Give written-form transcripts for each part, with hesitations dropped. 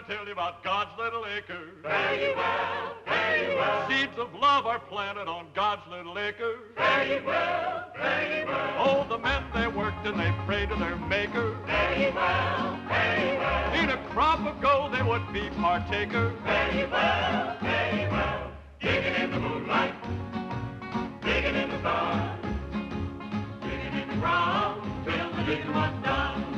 gonna tell you about God's little acre. Fare ye well, fare ye well. Seeds of love are planted on God's little acre. Fare ye well, fare ye well. Oh, the men, they worked and they prayed to their maker. Fare ye well, fare ye well. In a crop of gold they would be partaker. Fare ye well, fare ye well. Digging in the moonlight, digging in the stars, digging in the ground till the digging was done.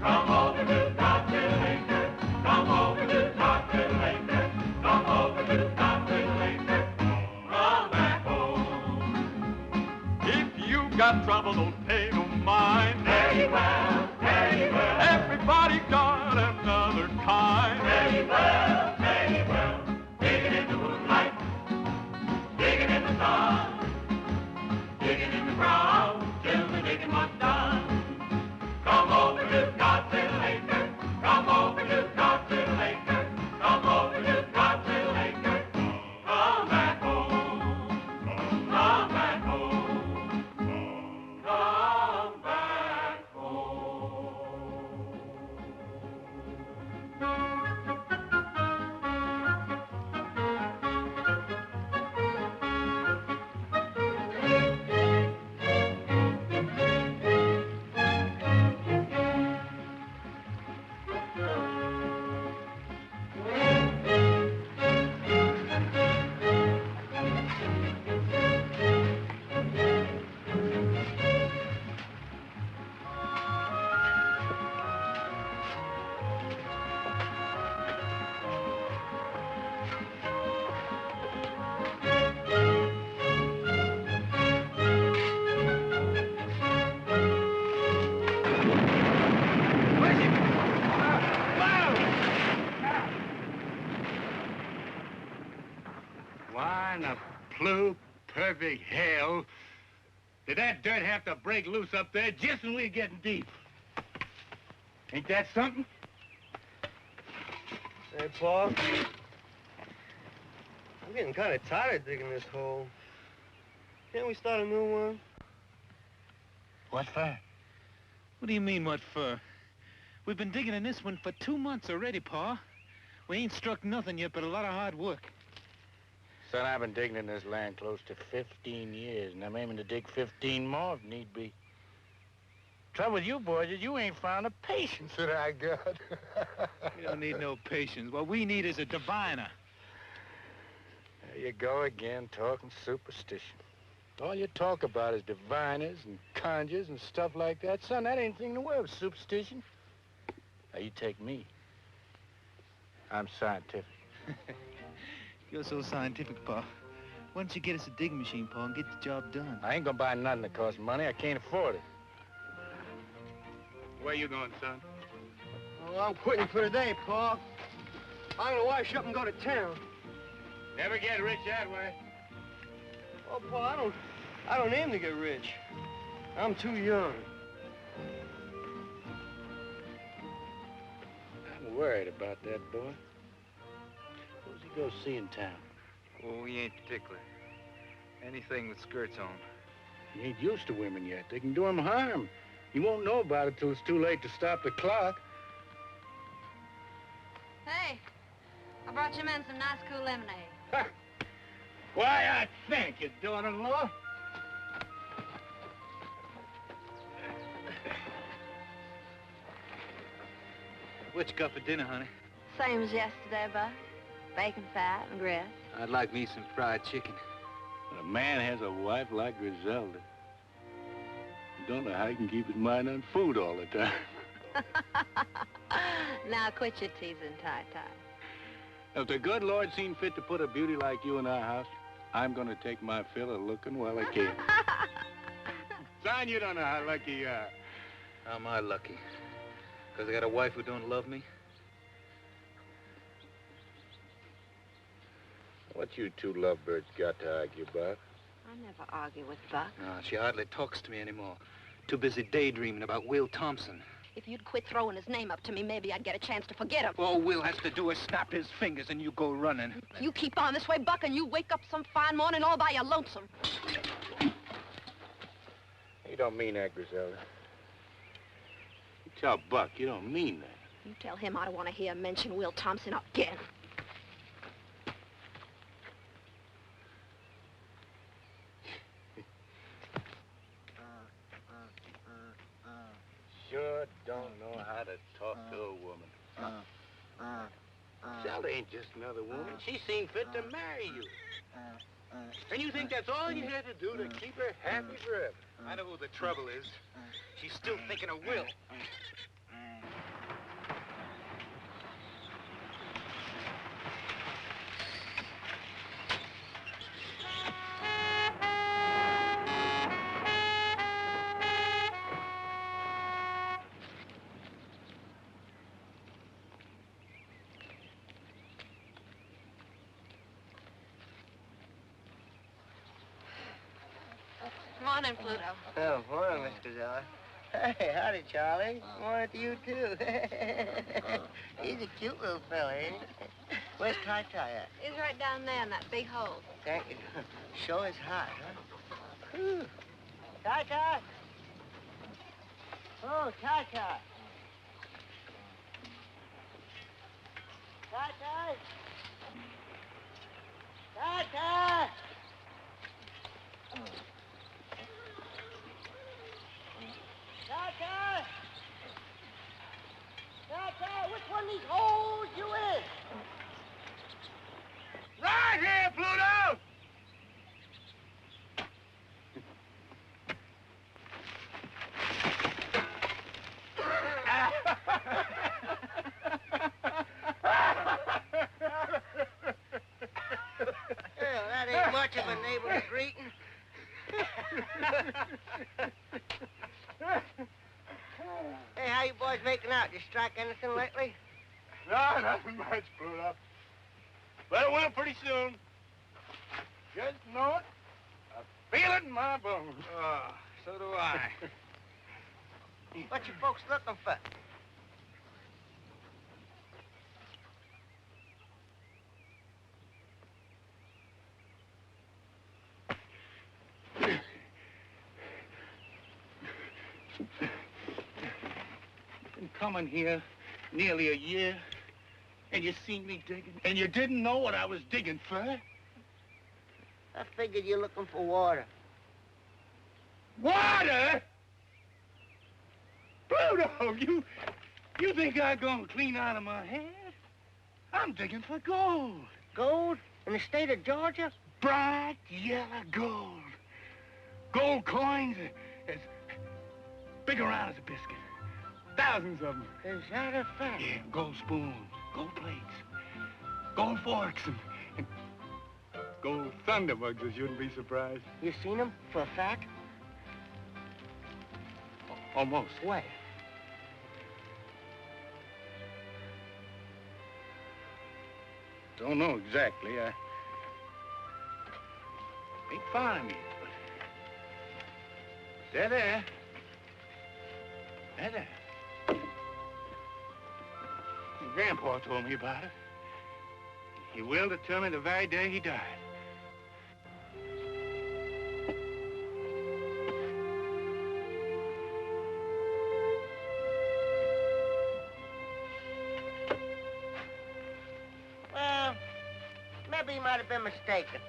Come over to God's little acre. Come over to God's little acre. Come over to God's little acre. Come back home. If you got trouble, don't pay no mind. Fare ye well, fare ye well. Everybody got another kind. Fare ye well, fare ye well. Digging in the moonlight, digging in the stars, digging in the ground till the digging was done. Come over to God's little acre. Come over to God's little acre. Come over to God's little acre. Come back home. Come back home. Come back home. Why in the perfect hell did that dirt have to break loose up there just when we were getting deep? Ain't that something? Hey, Paul. I'm getting kind of tired of digging this hole. Can't we start a new one? What for? What do you mean, what for? We've been digging in this one for 2 months already, Pa. We ain't struck nothing yet but a lot of hard work. Son, I've been digging in this land close to 15 years, and I'm aiming to dig 15 more if need be. Trouble with you boys is you ain't found the patience that I got. We don't need no patience. What we need is a diviner. There you go again, talking superstition. All you talk about is diviners and conjures and stuff like that. Son, that ain't anything in the world with superstition. Now, you take me. I'm scientific. You're so scientific, Pa. Why don't you get us a digging machine, Pa, and get the job done? I ain't gonna buy nothing that costs money. I can't afford it. Where you going, son? Oh, I'm quitting for today, Paul. I'm gonna wash up and go to town. Never get rich that way. Oh, Paul, I don't aim to get rich. I'm too young. I'm worried about that boy. Who's he go see in town? Oh, he ain't particular. Anything with skirts on. He ain't used to women yet. They can do him harm. He won't know about it till it's too late to stop the clock. Hey, I brought you men some nice cool lemonade. Ha! Why, I thank you, daughter-in-law. What you got for dinner, honey? Same as yesterday, Buck. Bacon fat and grits. I'd like me some fried chicken. When a man has a wife like Griselda, you don't know how he can keep his mind on food all the time. Now quit your teasing, Ty-Ty. If the good Lord seen fit to put a beauty like you in our house, I'm gonna take my fill of looking while I can. Son, you don't know how lucky you are. How am I lucky? Because I got a wife who don't love me? What you two lovebirds got to argue about? I never argue with Buck. No, she hardly talks to me anymore. Too busy daydreaming about Will Thompson. If you'd quit throwing his name up to me, maybe I'd get a chance to forget him. All Will has to do is snap his fingers and you go running. You keep on this way, Buck, and you wake up some fine morning all by your lonesome. You don't mean that, Griselda. You tell Buck you don't mean that. You tell him I don't want to hear him mention Will Thompson again. Sure don't know how to talk to a woman. Zelda ain't just another woman. She seen fit to marry you. And you think that's all you had to do to keep her happy forever? I know who the trouble is. She's still thinking of Will. Morning, Pluto. Oh, morning, Miss Gazella. Hey, howdy, Charlie. Morning to you, too. He's a cute little fella, ain't he? Where's Ty-Ty at? He's right down there in that big hole. Thank you. Sure is hot, huh? Whew. Ty-Ty! Oh, Ty-Ty! Ty-Ty! Ty-Ty! Ty-Ty! Ty-Ty, which one of these holes you in? Right here, Pluto! Well, that ain't much of a neighborly greeting. Hey, how you boys making out? You strike anything lately? No, nothing much, Pluto. But it will pretty soon. Just know it. I feel it in my bones. Oh, so do I. What you folks looking for? Been coming here nearly a year, and you seen me digging, and you didn't know what I was digging for? I figured you're looking for water. Water? Pluto, you think I'm gonna clean out of my head? I'm digging for gold. Gold? In the state of Georgia? Bright yellow gold. Gold coins as big around as a biscuit. Thousands of them. Is that a fact? Yeah, gold spoons, gold plates, gold forks, and gold thunderbugs, I shouldn't be surprised. You seen them for a fact? Almost. Where? Don't know exactly. I ain't found 'em yet, but they're there. They're there. Your grandpa told me about it. He willed it to me the very day he died. Well, maybe he might have been mistaken.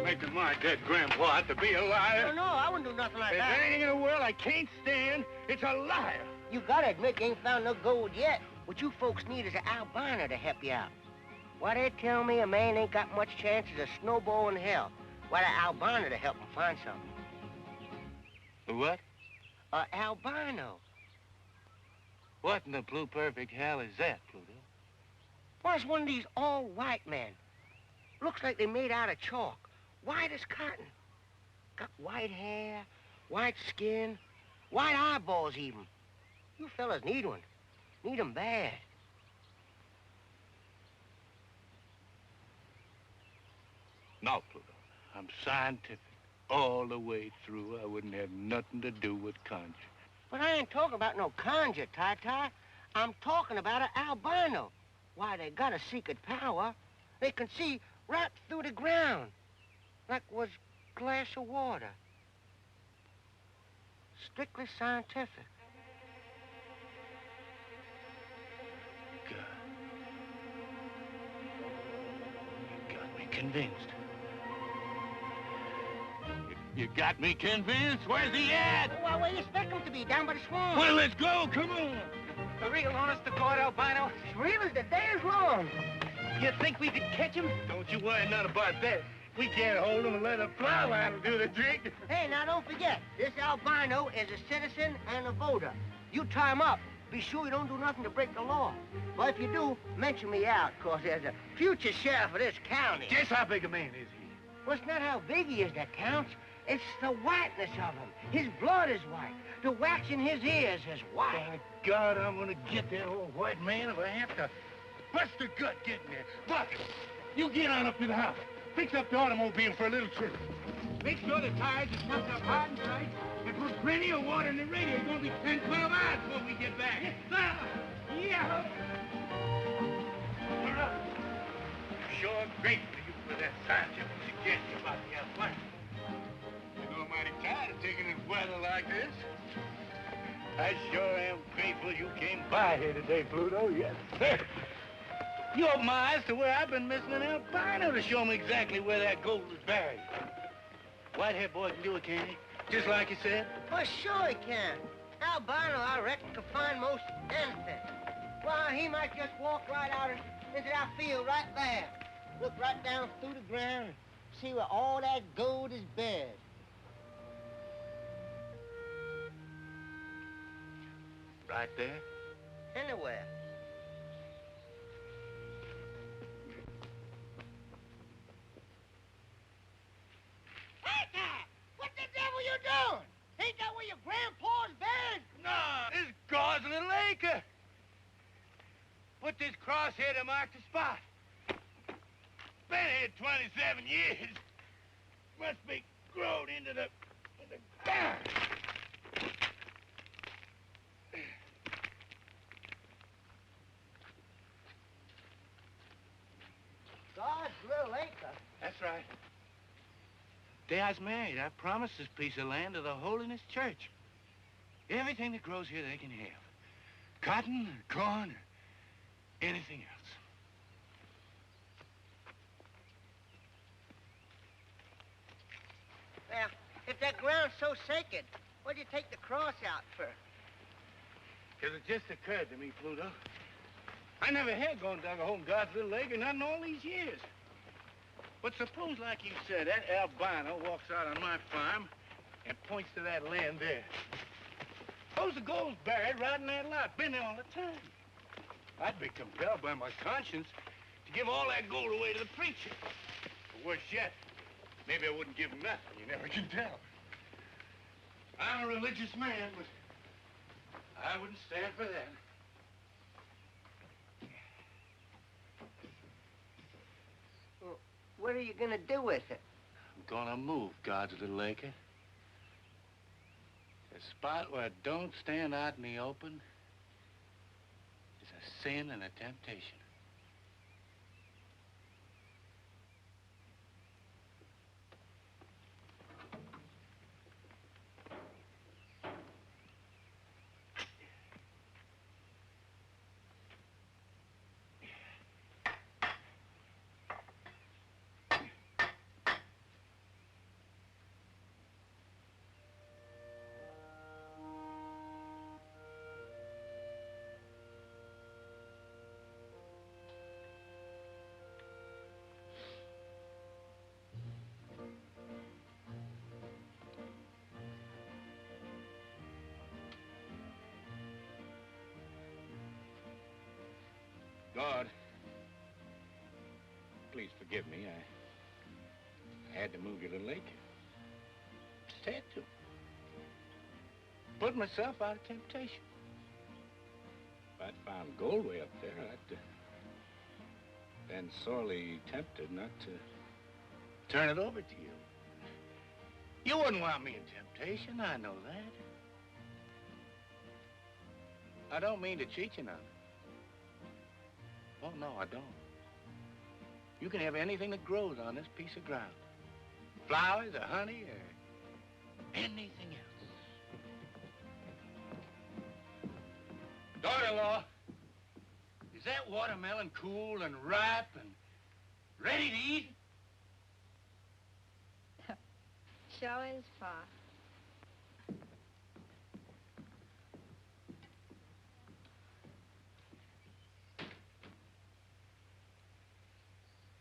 Making my dead grandpa out to be a liar. No, I wouldn't do nothing like There's that. anything in the world I can't stand. It's a liar. You gotta admit you ain't found no gold yet. What you folks need is an albino to help you out. Why, they tell me a man ain't got much chance as a snowball in hell. Why, the albino to help him find something. What? Albino. What in the blue perfect hell is that, Pluto? Why, it's one of these all-white men. Looks like they made out of chalk. White as cotton. Got white hair, white skin, white eyeballs even. You fellas need one. Need 'em bad. No, Pluto. I'm scientific all the way through. I wouldn't have nothing to do with conjure. But I ain't talking about no conjure, Ty-Ty. I'm talking about an albino. Why, they got a secret power. They can see right through the ground. Like was glass of water. Strictly scientific. God. You got me convinced. You got me convinced? Where's he at? Well, where do you expect him to be? Down by the swamp. Well, let's go. Come on. A real honest-to-God albino? As real as the day is long. You think we could catch him? Don't you worry none about that. We can't hold him and let a plow line do the trick. Hey, now don't forget, this albino is a citizen and a voter. You tie him up. Be sure you don't do nothing to break the law. Well, if you do, mention me out, cause there's a future sheriff of this county. Just how big a man is he? Well, it's not how big he is that counts. It's the whiteness of him. His blood is white. The wax in his ears is white. By God, I'm gonna get that old white man if I have to bust a gut getting there. Buck, you get on up to the house. Fix up the automobile for a little trip. Make sure the tires are snuffed up hard and tight, and put plenty of water in the radio. It's gonna be 10, 12 hours before we get back. Yes, sir. Yeah. I'm sure grateful to you for that scientific suggestion about the albino. You know, I'm mighty tired of taking this weather like this. I sure am grateful you came by here today, Pluto. Yes, sir. You opened my eyes to where I've been missing an albino to show me exactly where that gold was buried. White-haired boy can do it, can't he? Just like you said? Well, sure he can. Albino, I reckon, can find most anything. Well, he might just walk right out into that field right there. Look right down through the ground and see where all that gold is buried. Right there? Anywhere. Acre! What the devil you doing? Ain't that where your grandpa's buried? No, this is God's little acre. Put this crosshair to mark the spot. Been here 27 years. Must be grown into the ground. God's little acre. That's right. Day I was married, I promised this piece of land to the Holiness Church. Everything that grows here they can have. Cotton, or corn, or anything else. Now, if that ground's so sacred, what'd you take the cross out for? Because it just occurred to me, Pluto. I never had gone dug a hole in God's little acre, not in all these years. But suppose, like you said, that albino walks out on my farm and points to that land there. Suppose the gold's buried right in that lot. Been there all the time. I'd be compelled by my conscience to give all that gold away to the preacher. Or worse yet, maybe I wouldn't give him nothing. You never can tell. I'm a religious man, but I wouldn't stand for that. Well, what are you gonna do with it? I'm gonna move God's little acre. A spot where it don't stand out in the open is a sin and a temptation. God, please forgive me. I had to move your little acre. Just had to. Put myself out of temptation. If I'd found gold way up there, I'd been sorely tempted not to turn it over to you. You wouldn't want me in temptation, I know that. I don't mean to cheat you none. Oh, no, I don't. You can have anything that grows on this piece of ground. Flowers or honey or anything else. Daughter-in-law, is that watermelon cool and ripe and ready to eat? Sure is, Pa.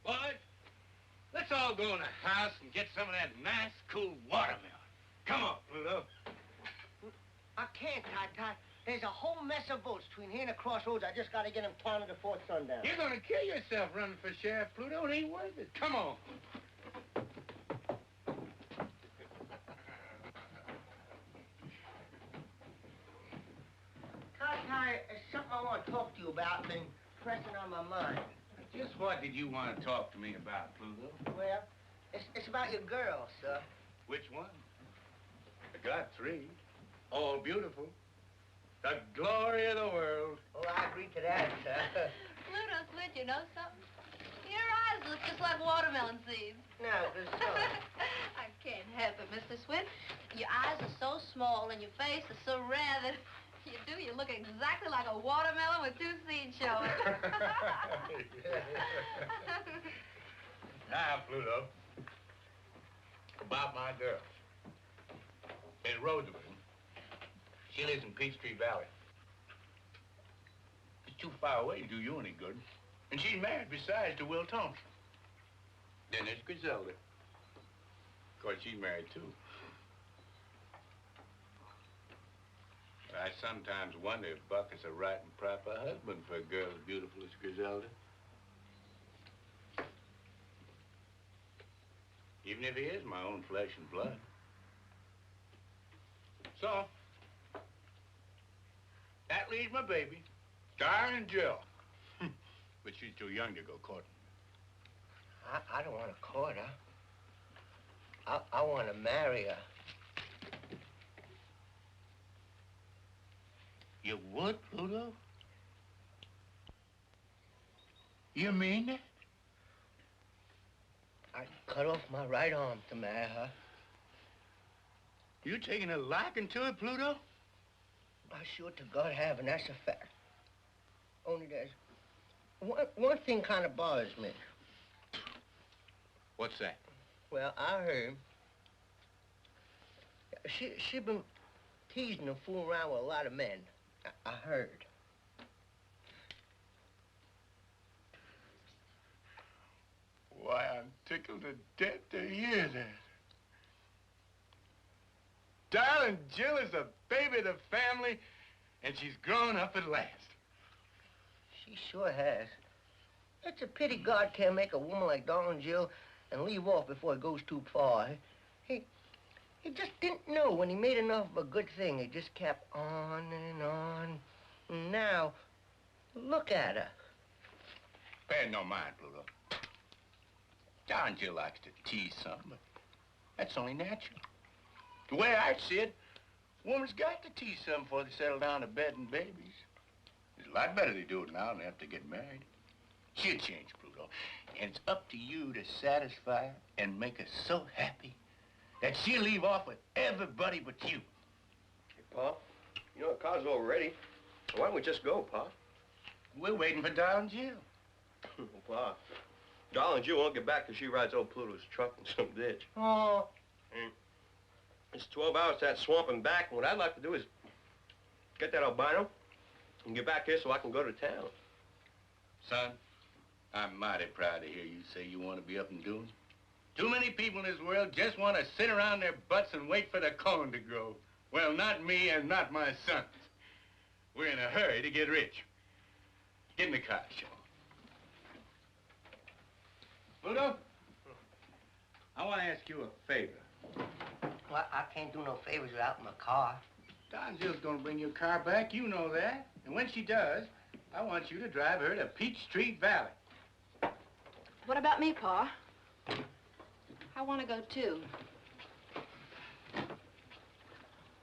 Boy, let's all go in the house and get some of that nice, cool watermelon. Come on, Pluto. I can't, Ty. There's a whole mess of votes between here and the crossroads. I just gotta get them counted before sundown. You're gonna kill yourself running for sheriff, Pluto. It ain't worth it. Come on. Ty, there's something I want to talk to you about. Been pressing on my mind. Just what did you want to talk to me about, Pluto? Well, it's about your girl, sir. Which one? I got 3. All beautiful. The glory of the world. Oh, I agree to that, sir. Pluto Switch, you know something? Your eyes look just like watermelon seeds. No, there's so. I can't help it, Mr. Swin. Your eyes are so small and your face is so rare that you look exactly like a watermelon with 2 seeds showing. Now, Pluto, about my girl. In Roosevelt. She lives in Peachtree Valley. It's too far away to do you any good. And she's married, besides, to Will Thompson. Then there's Griselda. Of course, she's married, too. I sometimes wonder if Buck is a right and proper husband for a girl as beautiful as Griselda. Even if he is my own flesh and blood. So, that leaves my baby, darling Jill. But she's too young to go courting. I don't want to court her. I want to marry her. You would, Pluto? You mean that? I'd cut off my right arm to marry her. You taking a liking to it, Pluto? I sure to God have, and that's a fact. Only there's one thing kind of bothers me. What's that? Well, I heard she been teasing and fooling around with a lot of men. I heard. Why, I'm tickled to death to hear that. Darling Jill is the baby of the family, and she's grown up at last. She sure has. It's a pity God can't make a woman like darling Jill and leave off before it goes too far. He just didn't know when he made enough of a good thing. He just kept on and on. And now, look at her. Pay no mind, Pluto. Darling Jill likes to tease some, but that's only natural. The way I see it, a woman's got to tease some before they settle down to bed and babies. It's a lot better they do it now than have to get married. She'll change, Pluto. And it's up to you to satisfy her and make her so happy that she'll leave off with everybody but you. Hey, Pa, you know the car's all ready. Why don't we just go, Pa? We're waiting for darling Jill. Pa, darling Jill won't get back till she rides old Pluto's truck in some ditch. Oh. It's 12 hours to that swamp and back, and what I'd like to do is get that albino and get back here so I can go to town. Son, I'm mighty proud to hear you say you want to be up and doing. Too many people in this world just want to sit around their butts and wait for the corn to grow. Well, not me and not my sons. We're in a hurry to get rich. Get in the car, Sean. Pluto, I want to ask you a favor. Well, I can't do no favors without my car. Don Jill's gonna bring your car back, you know that. And when she does, I want you to drive her to Peachtree Valley. What about me, Pa? I want to go, too.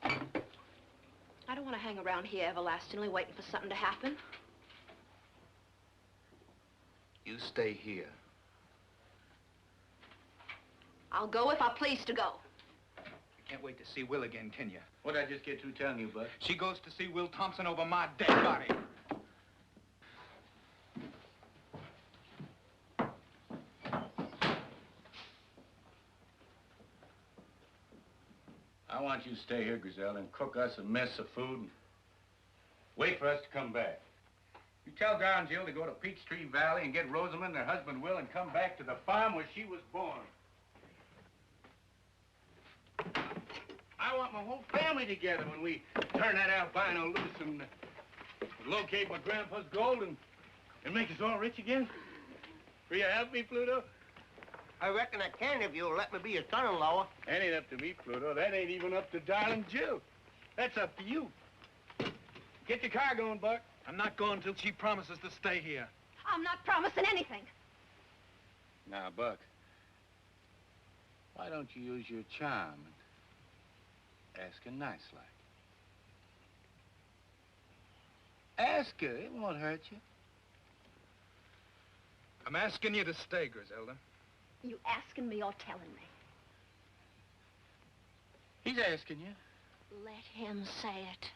I don't want to hang around here everlastingly waiting for something to happen. You stay here. I'll go if I please to go. Can't wait to see Will again, can you? What'd I just get through telling you, Bud? She goes to see Will Thompson over my dead body. I want you to stay here, Griselda, and cook us a mess of food and wait for us to come back. You tell Gar and Jill to go to Peachtree Valley and get Rosamond and her husband Will and come back to the farm where she was born. I want my whole family together when we turn that albino loose and locate my grandpa's gold and make us all rich again. Will you help me, Pluto? I reckon I can if you'll let me be your son-in-law. That ain't up to me, Pluto. That ain't even up to darling Jill. That's up to you. Get your car going, Buck. I'm not going till she promises to stay here. I'm not promising anything. Now, Buck, why don't you use your charm and ask her nice like? Ask her. It won't hurt you. I'm asking you to stay, Griselda. You asking me or telling me? He's asking you. Let him say it.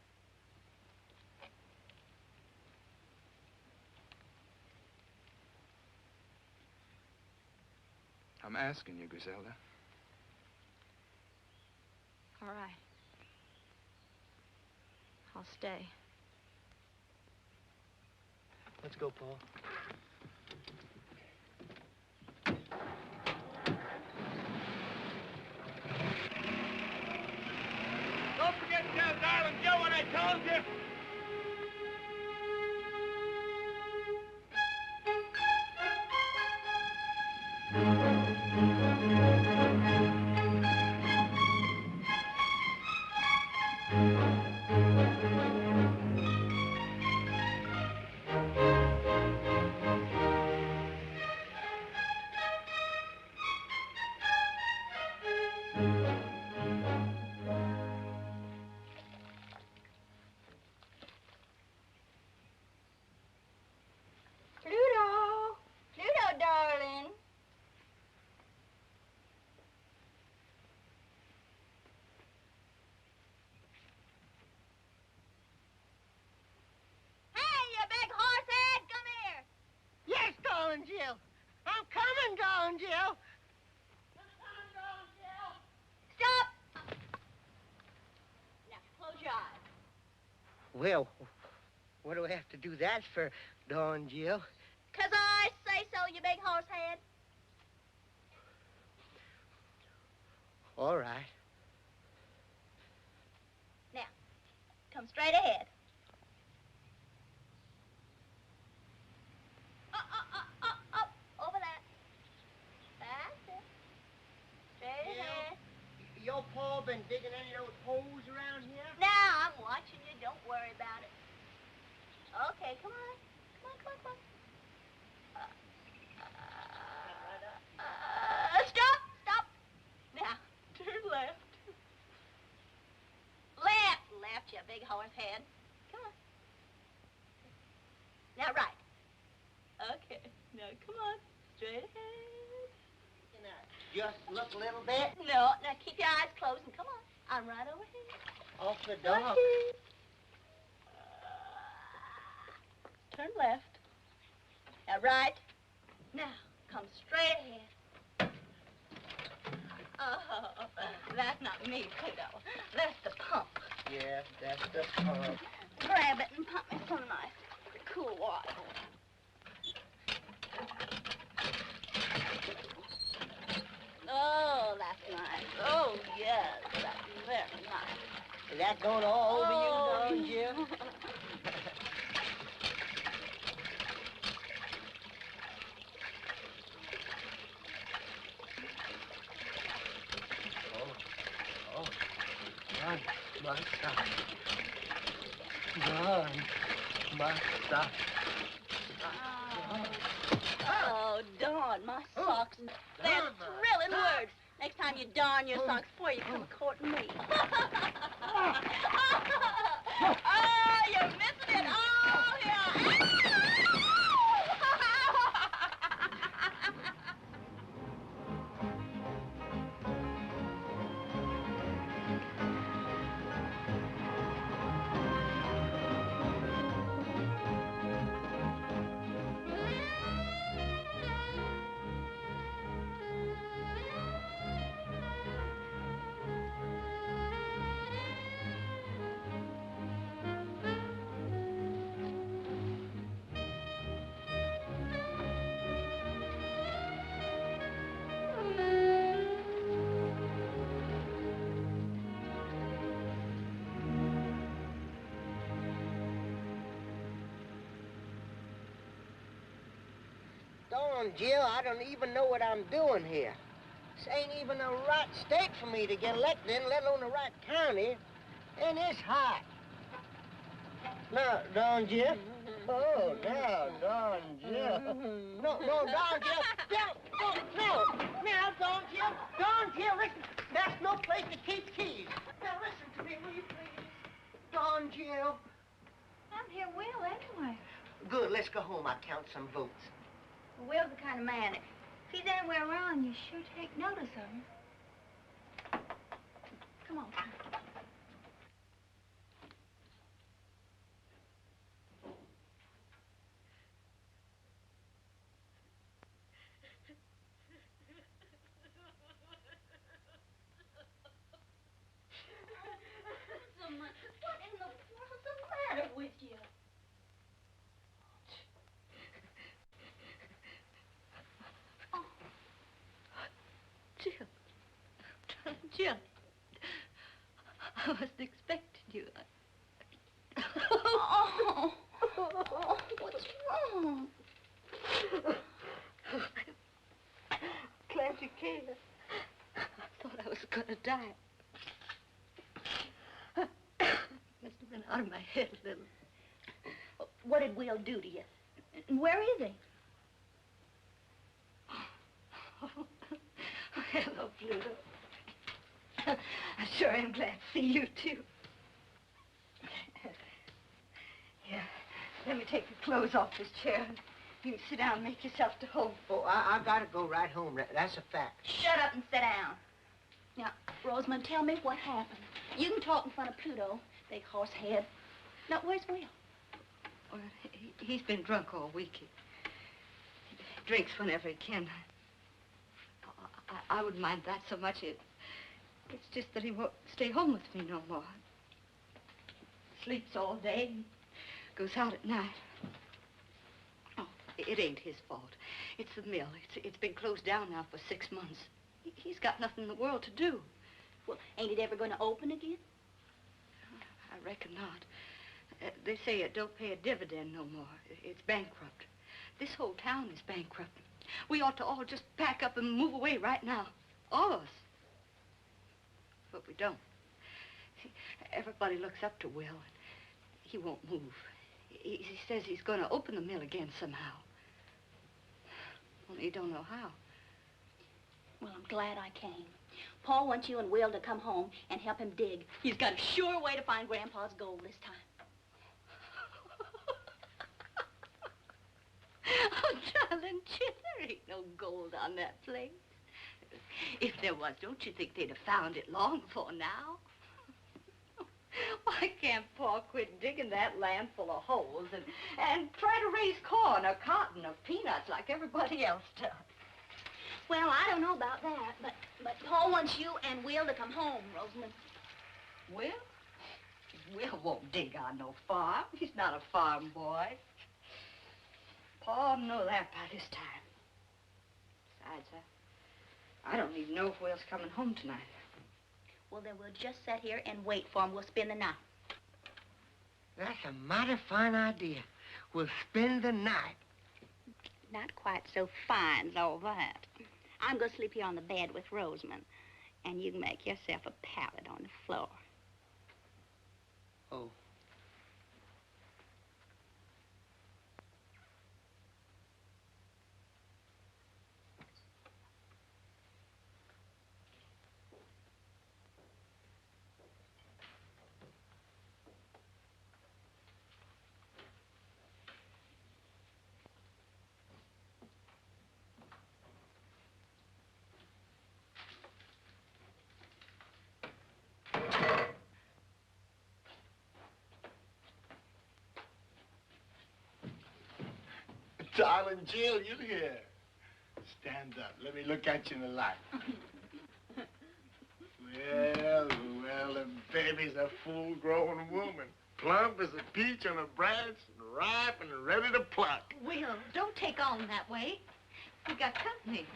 I'm asking you, Griselda. All right. I'll stay. Let's go, Paul. Don't forget to tell darling Joe what I told you. Pluto, darling. Hey, you big horse head, come here. Yes, darling Jill. I'm coming, darling Jill. Stop. Now, close your eyes. Well, what do I have to do that for, darling Jill? 'Cause I say so, you big horse head. All right. Now, come straight ahead. Up, over that. That's it. Straight ahead. Your pa been digging any of those holes around here? Now, I'm watching you. Don't worry about it. Okay, come on. Come on. Stop. Now, turn left. Left, you big horse head. Come on. Now, right. Okay. Now, come on. Straight ahead. Just look a little bit. No, now keep your eyes closed and come on. I'm right over here. Off the dog. Turn left. Now, right. Now, come straight ahead. Oh, that's not me, Pluto. That's the pump. Yeah, that's the pump. Grab it and pump me some nice, cool water. Oh, that's nice. Oh, yes, that's very nice. Is that going all over you, darling Jill? My sock. My sock. Oh, darn, my socks. They're thrilling words. Next time you darn your socks before you come courting me. Oh, you're missing it. Oh, yeah. Darn, Jill, I don't even know what I'm doing here. This ain't even the right state for me to get elected in, let alone the right county. And it's hot. No, darn, Jill. Oh, no, darn, Jill. No, darn, Jill. No, darn, Jill. Darn, Jill, listen. That's no place to keep keys. Now, listen to me, will you please? Darn, Jill. I'm here, Will, anyway. Good, let's go home. I'll count some votes. Will's the kind of man, if he's anywhere around, you sure take notice of him. Come on. What in the world's the matter with you? Oh. Jill. I wasn't expecting you. Oh, what's wrong? Clancy Kane. I thought I was going to die. Must have been out of my head a little. What did Will do to you? And where is he? Oh, hello, Pluto. I sure am glad to see you, too. Here, let me take your clothes off this chair. You can sit down and make yourself to home. Oh, I gotta go right home. That's a fact. Shut up and sit down. Now, Rosamond, tell me what happened. You can talk in front of Pluto, big horse head. Now, where's Will? Well, he's been drunk all week. He drinks whenever he can. I wouldn't mind that so much. It's just that he won't stay home with me no more. Sleeps all day and goes out at night. Oh, it ain't his fault. It's the mill. It's been closed down now for 6 months. He's got nothing in the world to do. Well, ain't it ever going to open again? I reckon not. They say it don't pay a dividend no more. It's bankrupt. This whole town is bankrupt. We ought to all just pack up and move away right now. All of us. But we don't. See, everybody looks up to Will, and he won't move. He says he's going to open the mill again somehow. Only he don't know how. Well, I'm glad I came. Paul wants you and Will to come home and help him dig. He's got a sure way to find Grandpa's gold this time. Oh, darling, Jim, there ain't no gold on that place. If there was, don't you think they'd have found it long before now? Why can't Pa quit digging that land full of holes and try to raise corn or cotton or peanuts like everybody else does? Well, I don't know about that, but Paul wants you and Will to come home, Rosamond. Will? Will won't dig on no farm. He's not a farm boy. Paul know that by this time. Besides, I don't even know if Will's coming home tonight. Well, then we'll just sit here and wait for him. We'll spend the night. That's a mighty fine idea. We'll spend the night. Not quite so fine as all that. I'm going to sleep here on the bed with Rosamond, and you can make yourself a pallet on the floor. Oh. Darling Jill, you here. Stand up. Let me look at you in the light. Well, the baby's a full-grown woman. Plump as a peach on a branch, and ripe and ready to pluck. Will, don't take on that way. We got company.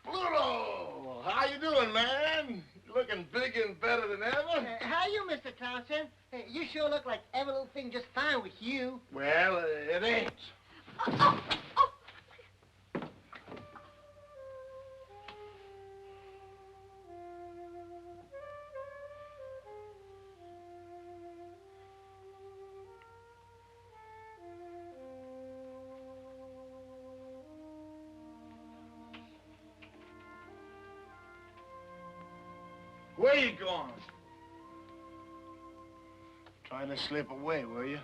Pluto! How you doing, man? You looking bigger and better than ever? How you, Mr. Townsend? You sure look like every little thing just fine with you. Well, it ain't. Oh. Where you going? Trying to slip away, were you?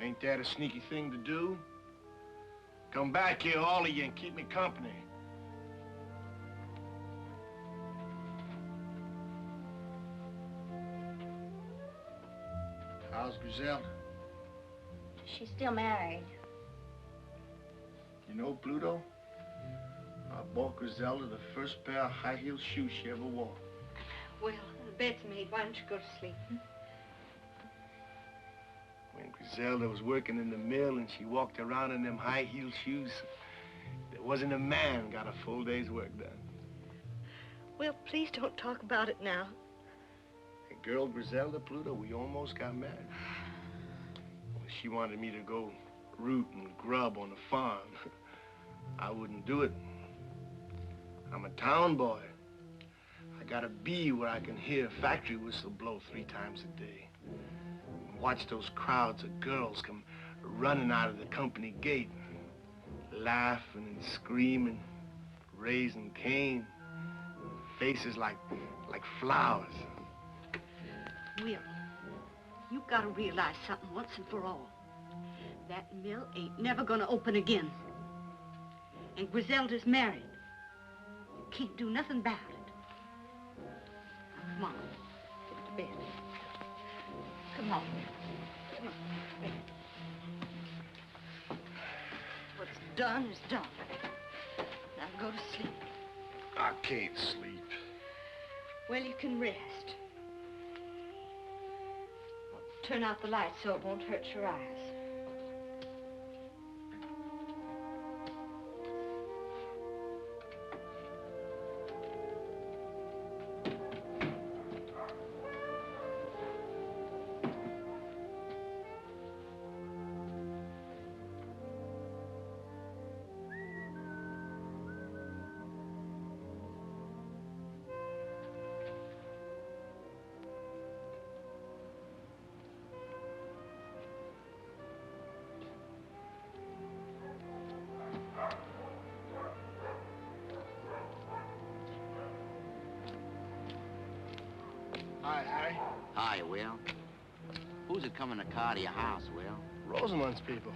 Ain't that a sneaky thing to do? Come back here, all of you, and keep me company. How's Griselda? She's still married. You know, Pluto, I bought Griselda the first pair of high-heel shoes she ever wore. Well, the bed's made. Why don't you go to sleep? When Griselda was working in the mill and she walked around in them high-heel shoes, there wasn't a man got a full day's work done. Well, please don't talk about it now. And girl Griselda, Pluto, we almost got married. She wanted me to go root and grub on the farm. I wouldn't do it. I'm a town boy. I gotta be where I can hear a factory whistle blow 3 times a day. Watch those crowds of girls come running out of the company gate, laughing and screaming, raising Cain, faces like flowers. Will, you gotta realize something once and for all. That mill ain't never gonna open again. And Griselda's married. You can't do nothing about it. Now, come on, get to bed. Come on. Come on, bed. What's done is done. Now go to sleep. I can't sleep. Well, you can rest. Turn out the light so it won't hurt your eyes. Hi, Harry. Hi, Will. Who's it coming to car to your house, Will? Rosamund's people.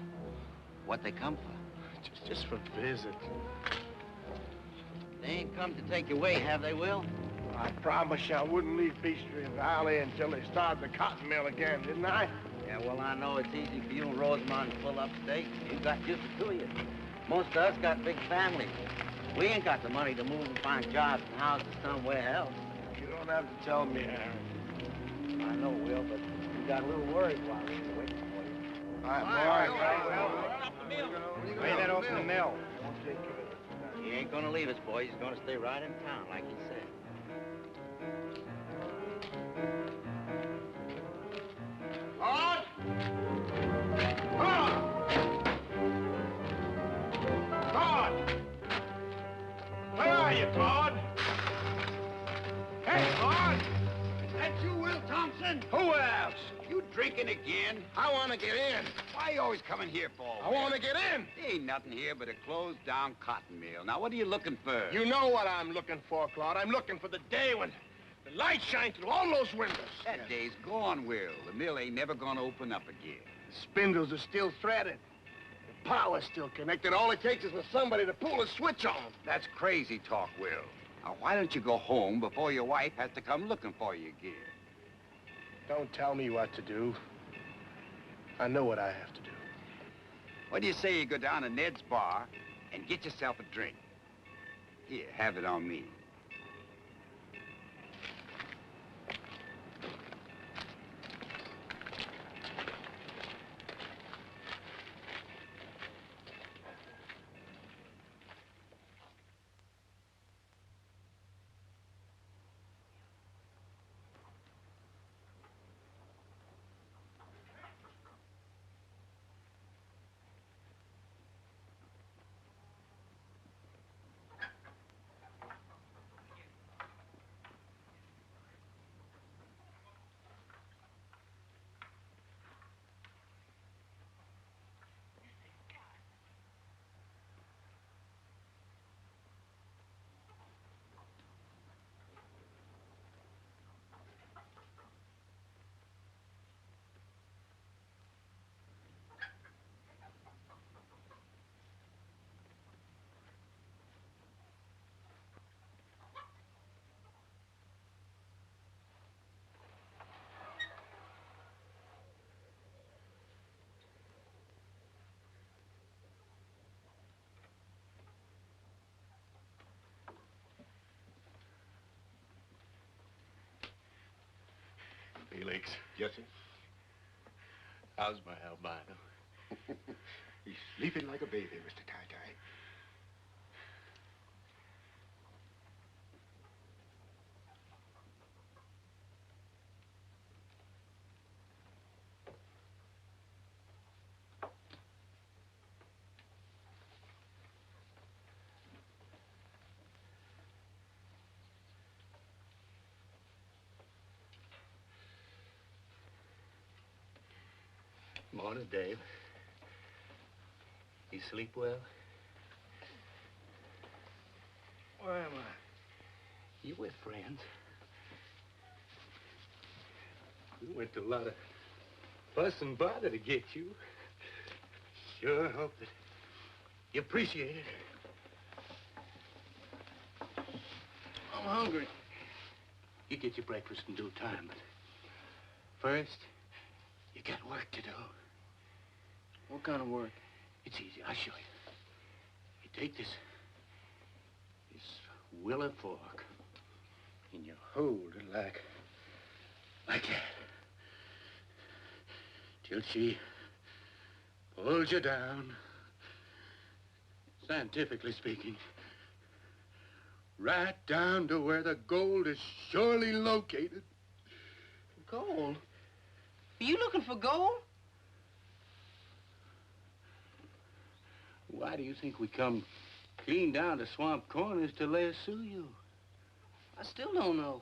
What they come for? Just for visit. They ain't come to take you away, have they, Will? I promised you I wouldn't leave Peachtree Valley until they started the cotton mill again, didn't I? Yeah, well, I know it's easy for you and Rosamond to pull up state. You got just the 2 of you. Most of us got big families. We ain't got the money to move and find jobs and houses somewhere else. You don't have to tell me, Harry. I know, Will, but we got a little worried while we were waiting for you. All right, boy. Lay that off in the mill. He ain't gonna leave us, boy. He's gonna stay right in town, like he said. Todd! Todd! Todd! Where are you, Todd? Hey, Todd! That you, Will Thompson? Who else? You drinking again? I want to get in. Why you always coming here for? I want to get in. There ain't nothing here but a closed-down cotton mill. Now, what are you looking for? You know what I'm looking for, Claude. I'm looking for the day when the light shines through all those windows. That day's gone, Will. The mill ain't never gonna open up again. The spindles are still threaded. The power's still connected. All it takes is for somebody to pull a switch on. That's crazy talk, Will. Now, why don't you go home before your wife has to come looking for you again? Don't tell me what to do. I know what I have to do. What do you say you go down to Ned's bar and get yourself a drink? Here, have it on me. Felix. Yes, sir? How's my albino? He's sleeping like a baby, Mr. Tie-Tie. Morning, Dave. You sleep well? Where am I? You with friends? We went to a lot of fuss and bother to get you. Sure hope that you appreciate it. I'm hungry. You get your breakfast in due time, but first, you got work to do. What kind of work? It's easy. I'll show you. You take this willow fork, and you hold it like that, till she pulls you down. Scientifically speaking, right down to where the gold is surely located. Gold? Are you looking for gold? Why do you think we come clean down to Swamp Corners to lasso you? I still don't know.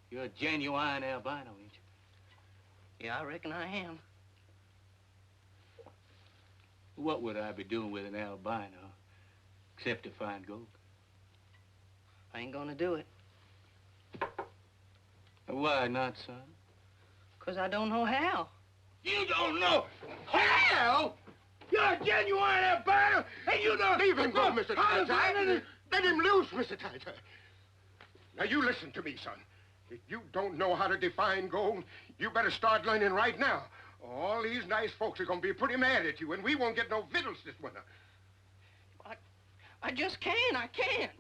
You're a genuine albino, ain't you? Yeah, I reckon I am. What would I be doing with an albino except to find gold? I ain't gonna do it. Why not, son? 'Cause I don't know how. You don't know how? You're a genuine albino, and you don't... Leave him go, Mr. Tie-Tie. Let him loose, Mr. Tie-Tie. Now, you listen to me, son. If you don't know how to define gold, you better start learning right now. All these nice folks are going to be pretty mad at you, and we won't get no victuals this winter. I just can't. I can't.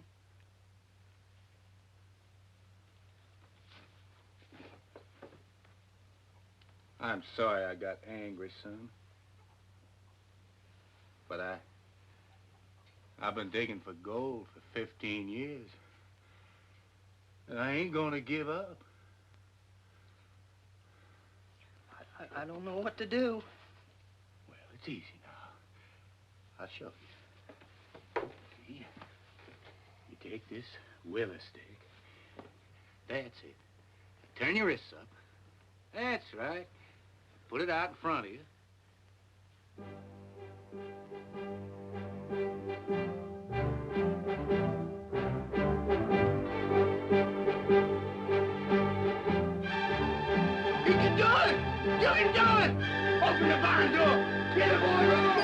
I'm sorry I got angry, son. But I've been digging for gold for 15 years. And I ain't gonna give up. I don't know what to do. Well, it's easy now. I'll show you. See? You take this willow stick. That's it. Turn your wrists up. That's right. Put it out in front of you. You can do it! You can do it! Open the barn door! Get a boy room!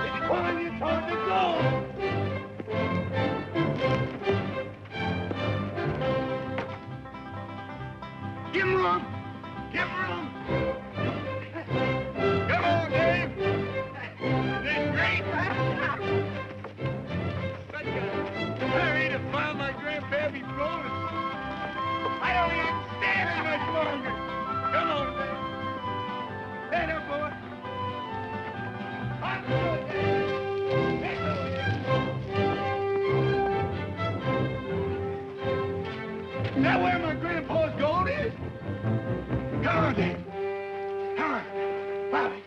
It's pulling you toward the goal! Give him room! Give him room! Come on, Dave! This is great! Such a hurry to find my grandpappy floating. I don't even stand it much longer. Come on, Dave. Stand up, boy. On the road, Dave. Let's go, Dave. Is that where my grandpa's gold is? Come on, Dave. Come on. Follow me.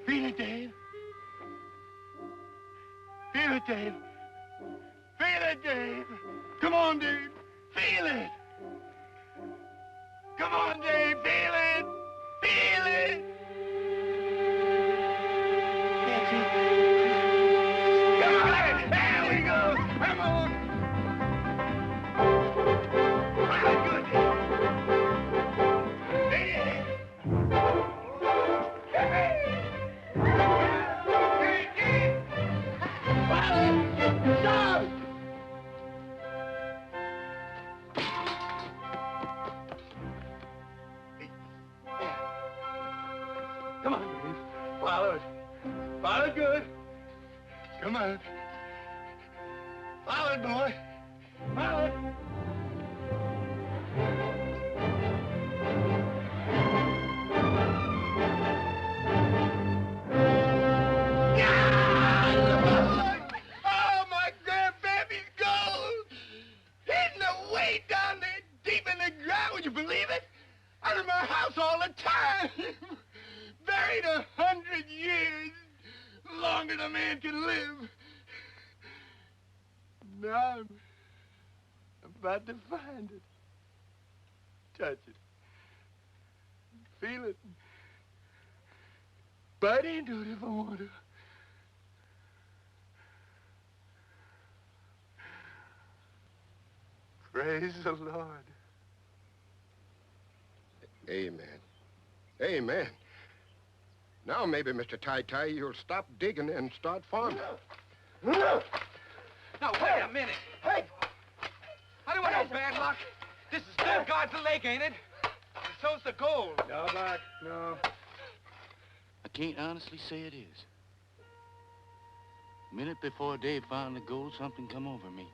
Feel it, Dave. Feel it, Dave. Feel it, Dave. Come on, Dave. Feel it. Come on, Dave. Feel it. Feel it. That's it. Come on. There we go. Come on. Right, good, Dave. There. Stop! Come on. Forward, boy. Forward. Oh, my grandbaby's gold! Hidden away down there deep in the ground, would you believe it? Under my house all the time. Buried 100 years. Longer than a man can live. Now I'm about to find it. Touch it. Feel it. Bite into it if I want to. Praise the Lord. Amen. Amen. Now maybe, Mr. Ty-Ty, you'll stop digging and start farming. Now, wait a minute. Hey! I don't want no bad luck. This is still God's lake, ain't it? And so's the gold. No, Buck, no. I can't honestly say it is. A minute before Dave found the gold, something come over me.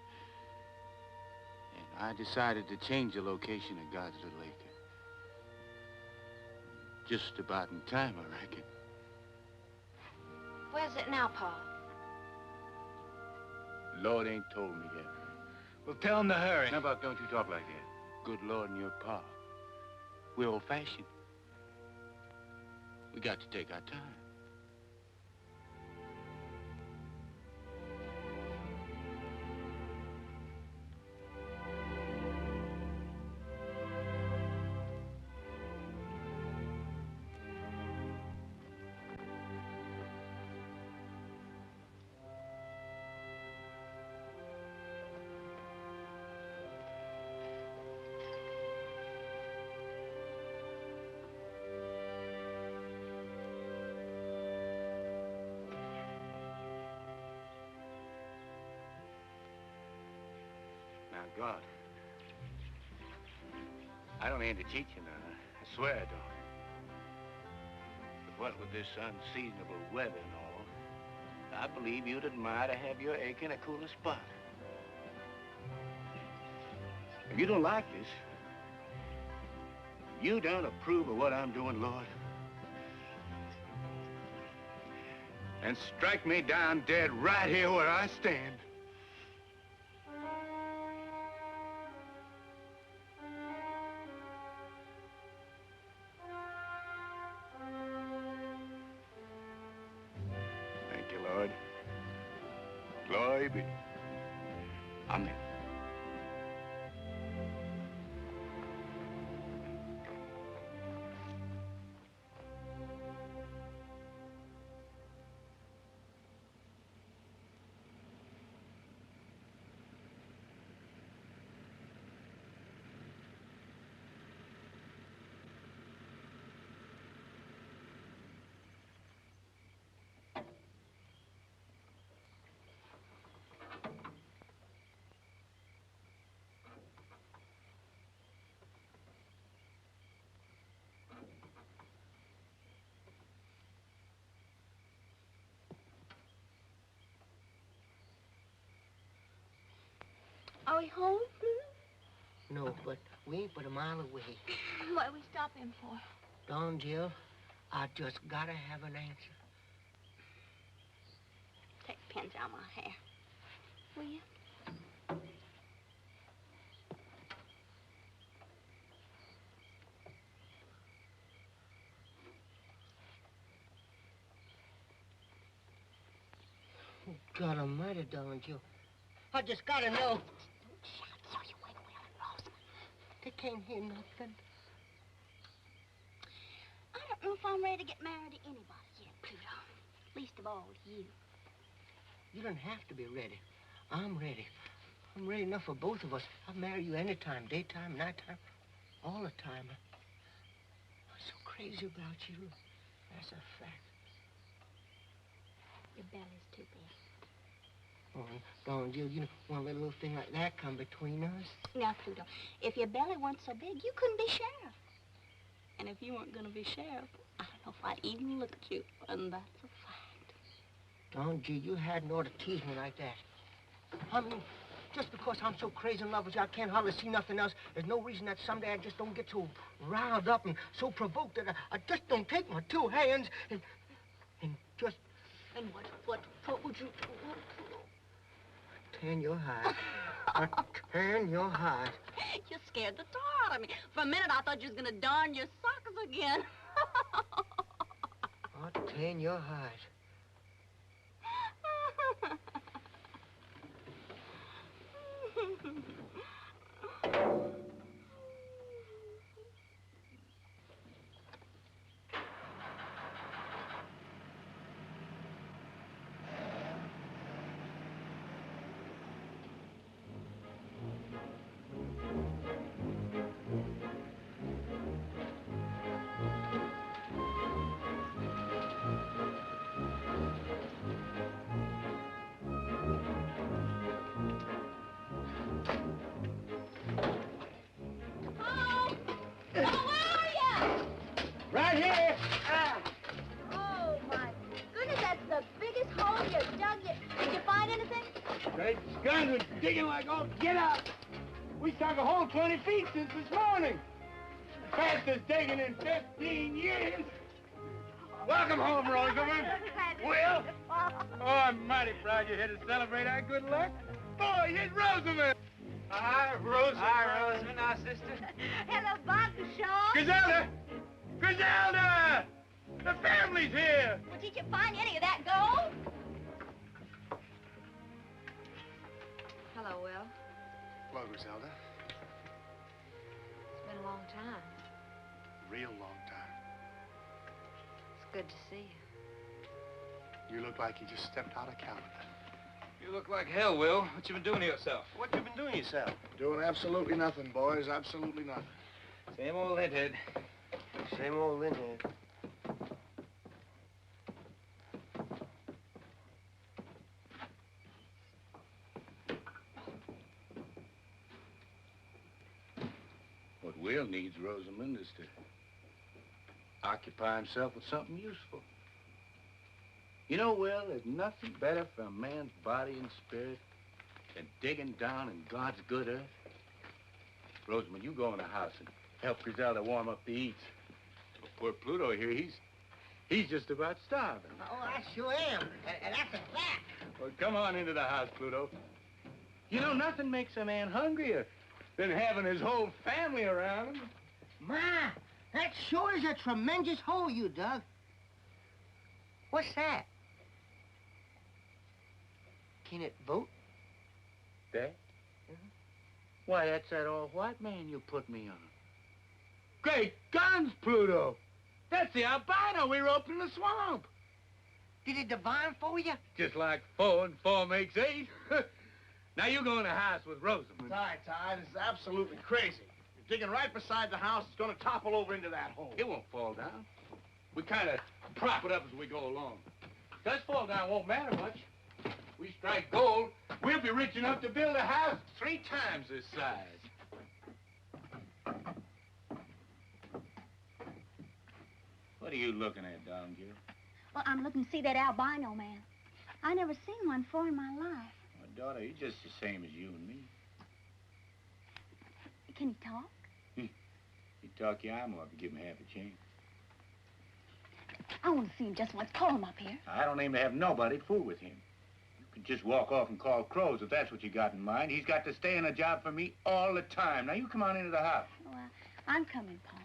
And I decided to change the location of God's little acre. Just about in time, I reckon. Where's it now, Pa? Lord ain't told me yet. Well, tell him to hurry. Now, Buck, don't you talk like that. Good Lord and your Pa. We're old-fashioned. We got to take our time. Now, God, I don't aim to cheat you now. I swear I don't. But what with this unseasonable weather and all, I believe you'd admire to have your acre in a cooler spot. If you don't like this, you don't approve of what I'm doing, Lord, and strike me down dead right here where I stand. Thank you, Lord. Glory be. Amen. Are we home? No, but we ain't but a mile away. What are we stopping for? Don, Jill, I just gotta have an answer. Take the pins out of my hair. Will you? Oh, God almighty, Don, Jill. I just gotta know. Shut so you ain't Will and Rosa. They can't hear nothing. I don't know if I'm ready to get married to anybody yet, Pluto. Least of all you. You don't have to be ready. I'm ready. I'm ready enough for both of us. I'll marry you anytime, daytime, nighttime, all the time. I'm so crazy about you. That's a fact. Your belly's too big. Oh, Don, Jill, you know, won't let a little thing like that come between us. Now, Pluto, if your belly weren't so big, you couldn't be sheriff. And if you weren't going to be sheriff, I don't know if I'd even look at you. And that's a fact. Don G, you hadn't ought to tease me like that. I mean, just because I'm so crazy in love with you, I can't hardly see nothing else. There's no reason that someday I just don't get so riled up and so provoked that I just don't take my two hands and just... And what would you do? Tan your hide. Tan your hide. You scared the tar out of me. For a minute, I thought you was gonna darn your socks again. I'll tan your hide. Right here. Oh, my goodness, that's the biggest hole you dug yet. Did you find anything? Great guns are digging like all get out. We dug a hole 20 feet since this morning. Fastest digging in 15 years. Welcome home, Rosamond. Will? Oh, I'm mighty proud you're here to celebrate our good luck. Boy, here's Rosamond. Hi, Rosamond. Hi, Rosamond, our sister. Hello, Bob, Shaw. Griselda! Griselda! The family's here! Well, did you find any of that gold? Hello, Will. Hello, Griselda. It's been a long time. Real long time. It's good to see you. You look like you just stepped out of Canada. You look like hell, Will. What you been doing to yourself? What you been doing yourself? Doing absolutely nothing, boys. Absolutely nothing. Same old linthead. Same old linthead. What Will needs, Rosamond, is to occupy himself with something useful. You know, Will, there's nothing better for a man's body and spirit than digging down in God's good earth. Rosamond, you go in the house and help Griselda warm up the eats. Poor Pluto here, he's just about starving. Oh, I sure am. And that's a fact. Well, come on into the house, Pluto. You know, nothing makes a man hungrier than having his whole family around him. Ma, that sure is a tremendous hole you dug. What's that? Can it vote? That? Why, that's that old white man you put me on. Great guns, Pluto! That's the albino we roped in the swamp. Did it divine for you? Just like 4 and 4 makes 8. Now you go in the house with Rosamond. Ty, this is absolutely crazy. You're digging right beside the house. It's going to topple over into that hole. It won't fall down. We kind of prop it up as we go along. If it does fall down, it won't matter much. We strike gold, we'll be rich enough to build a house 3 times this size. What are you looking at, Don Gill? Well, I'm looking to see that albino man. I never seen one before in my life. My daughter, he's just the same as you and me. Can he talk? He'd talk your arm off if you give him half a chance. I want to see him just once. Call him up here. I don't aim to have nobody fool with him. You can just walk off and call crows if that's what you got in mind. He's got to stay in a job for me all the time. Now, you come on into the house. Well, I'm coming, Paul.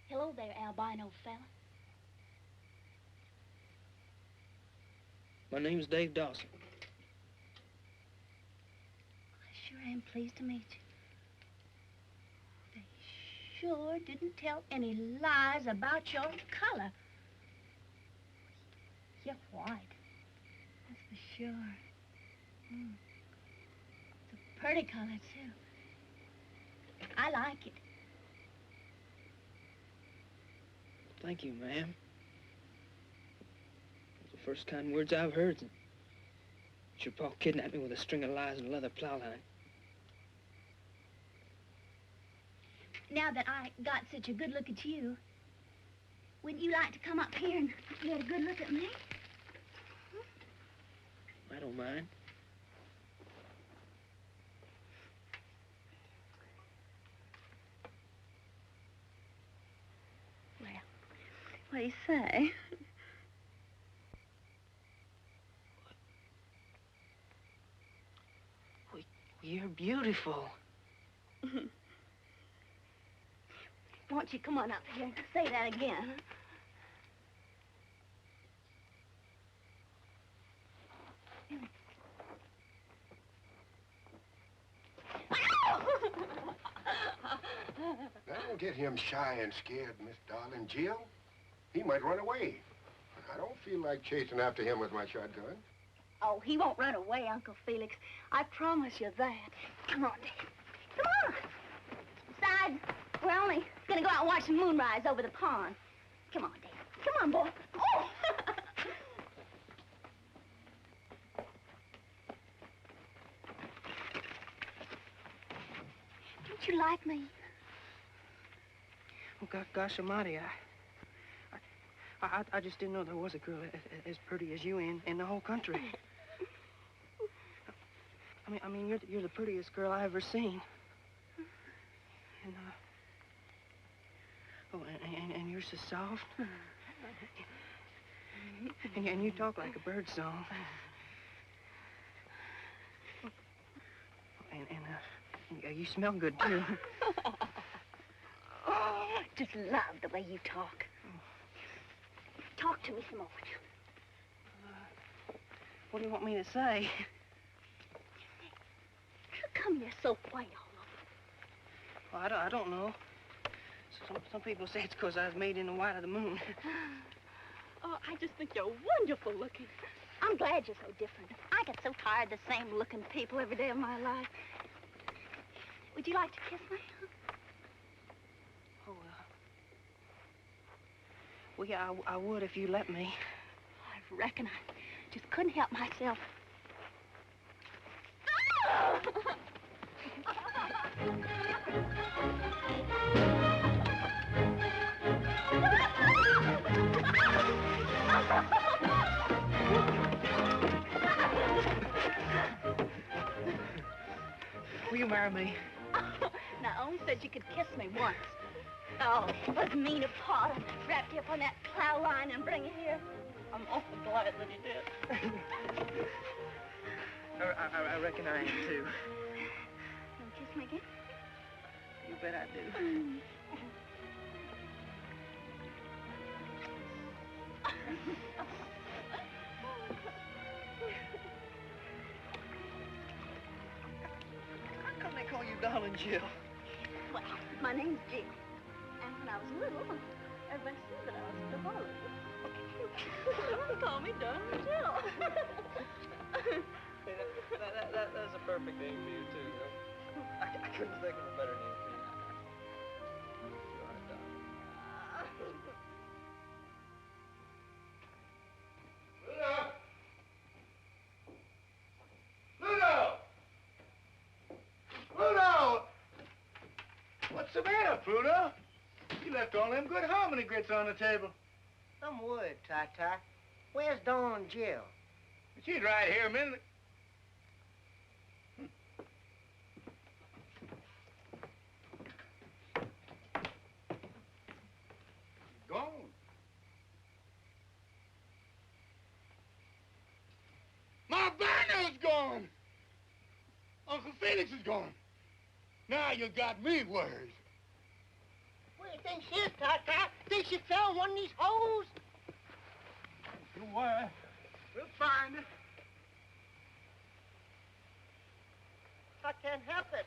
Hello there, albino fella. My name's Dave Dawson. I sure am pleased to meet you. They sure didn't tell any lies about your color. You're white. That's for sure. It's a pretty color, too. I like it. Thank you, ma'am. Those are the first kind words I've heard. Your pa kidnapped me with a string of lies and a leather plow line. Now that I got such a good look at you, wouldn't you like to come up here and get a good look at me? I don't mind. Well, what do you say? You're beautiful. Won't you come on up here and say that again? Don't get him shy and scared, Miss Darling Jill. He might run away. I don't feel like chasing after him with my shotgun. Oh, he won't run away, Uncle Felix. I promise you that. Come on, Dad. Come on. Besides, we're only gonna go out and watch the moonrise over the pond. Come on, Dad. Come on, boy. Oh! Don't you like me? Oh, gosh almighty, I just didn't know there was a girl as pretty as you in the whole country. I mean, you're the prettiest girl I ever seen. And, and you're so soft. And you talk like a bird song. And you smell good, too. Oh, I just love the way you talk. Talk to me some more. What do you want me to say? How come you're so white all over? Well, I don't know. Some people say it's because I was made in the white of the moon. Oh, I just think you're wonderful looking. I'm glad you're so different. I get so tired of the same looking people every day of my life. Would you like to kiss me? Oh, well, yeah, I would if you let me. I reckon I just couldn't help myself. Will you marry me? Now, I only said you could kiss me once. Oh, it was mean of Pa to wrap you up on that plow line and bring you here. I'm awful glad that he did. I reckon I am, too. Wanna kiss me again? You bet I do. How come they call you Darling Jill? Well, my name's Jill. And when I was little, everybody said that I was the Darling. Call me Darling Jill. That's a perfect name for you, too, though. I couldn't think of a better name for you. Pluto! What's the matter, Pluto? You left all them good harmony grits on the table. Some wood, Ty-Ty. Where's Dawn and Jill? She's right here a minute. Gone. My banner's gone. Uncle Felix is gone. Now you got me worried. What do you think she is, Ty-Ty? Think she fell in one of these holes? Don't worry. We'll find it. I can't help it.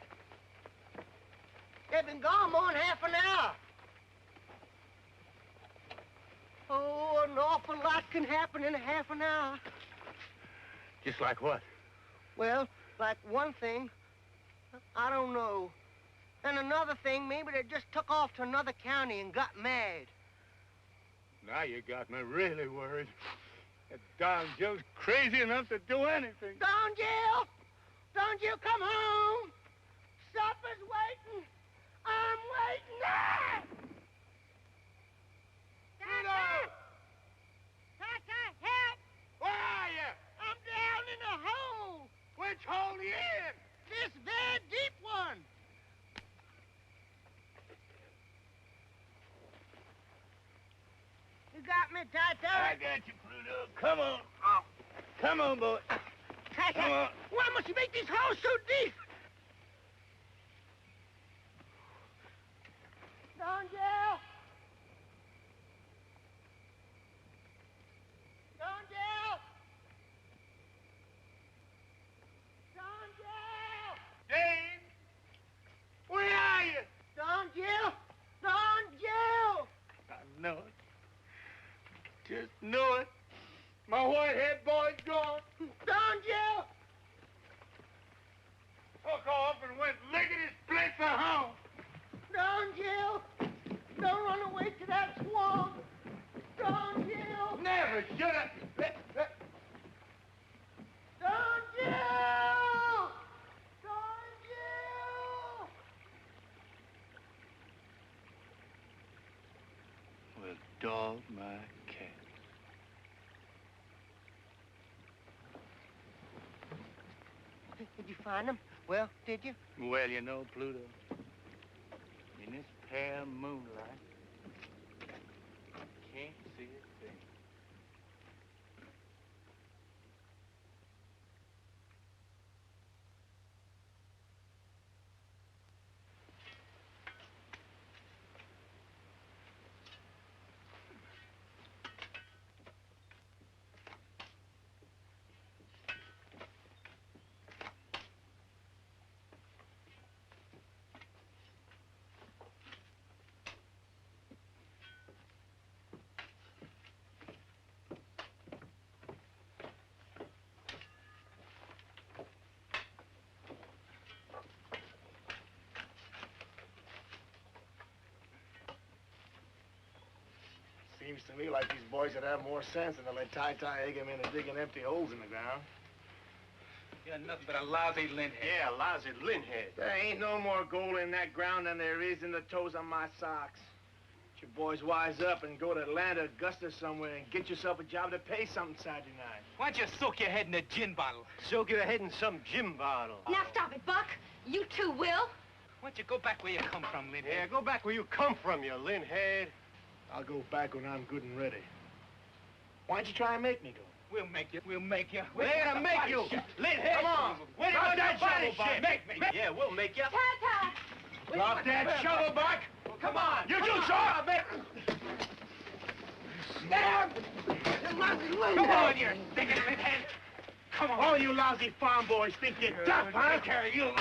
They've been gone more than half an hour. Oh, an awful lot can happen in half an hour. Just like what? Well, like one thing, I don't know. And another thing, maybe they just took off to another county and got mad. Now you got me really worried. That darn Jill's crazy enough to do anything. Don Jill! Don Jill, come home! Supper's waiting! I'm waiting! Ah! Tata! Tata, help! Where are you? I'm down in a hole! Which hole are you in? This very deep one! You got me, Tata? I got you, Pluto. Come on. Oh. Come on, boy. Tata, Come on. why must you make these holes so deep? Don Jill! Don Jill! Don Jill! James! Where are you? Don Jill! Don Jill! I know it. Just know it. My white-head boy's gone. Don Jill! Took off and went lickety-split for home. Don Jill! Don't run away to that swamp! Don Jill! Never should have. Don Jill! Don Jill! Well, dog my cat. Did you find them? Well, did you? Well, you know, Pluto, in this pale moonlight, can't see a thing. Seems to me like these boys would have more sense than to let Ty egg him into digging empty holes in the ground. You're nothing but a lousy lint-head. Yeah, lousy lint-head. There ain't no more gold in that ground than there is in the toes on my socks. Get your boys wise up and go to Atlanta, Augusta somewhere and get yourself a job to pay something Saturday night. Why don't you soak your head in a gin bottle? Soak your head in some gin bottle. Now stop it, Buck. You too, Will. Why don't you go back where you come from, lint-head? Yeah, go back where you come from, you lint-head. I'll go back when I'm good and ready. Why don't you try and make me go? We'll make you. We'll make you. We're gonna make you. Lint-head. Come on. Where Drop do you that want shovel, body shit? Make me. Yeah, we'll make you. Tata! Drop that shovel, Buck. Come on. You too, Shaw. Down! Come on, you stinking lint-head. Come on. All you lousy farm boys think you're tough, huh? Take care of you.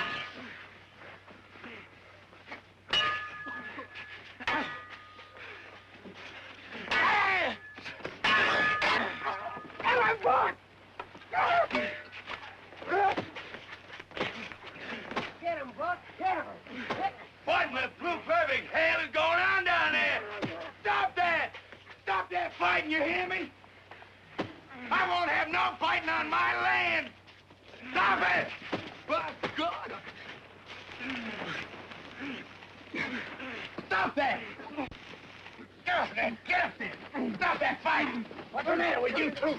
Get him, Buck! Get him! What in the blue perfect hell is going on down there? Stop that! Stop that fighting, you hear me? I won't have no fighting on my land! Stop it! By God! Stop that! Get up there! Get up there! Stop that fighting! What's the matter with you two?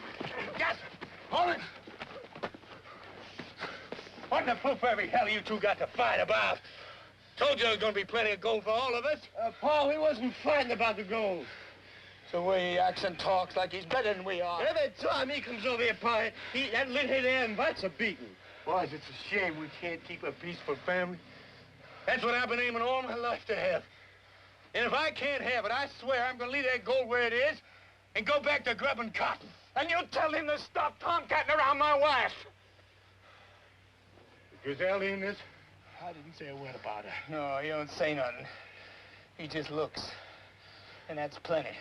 Yes! Hold it! What in the blue perfect hell you two got to fight about? Told you there was going to be plenty of gold for all of us. Paul, he wasn't fighting about the gold. It's the way he acts and talks like he's better than we are. Every time he comes over here, Pa, that lint-head there invites a beating. Boys, it's a shame we can't keep a peaceful family. That's what I've been aiming all my life to have. And if I can't have it, I swear I'm going to leave that gold where it is and go back to grubbing cotton. And you tell him to stop tomcatting around my wife. Griselda in this? I didn't say a word about her. No, he don't say nothing. He just looks. And that's plenty.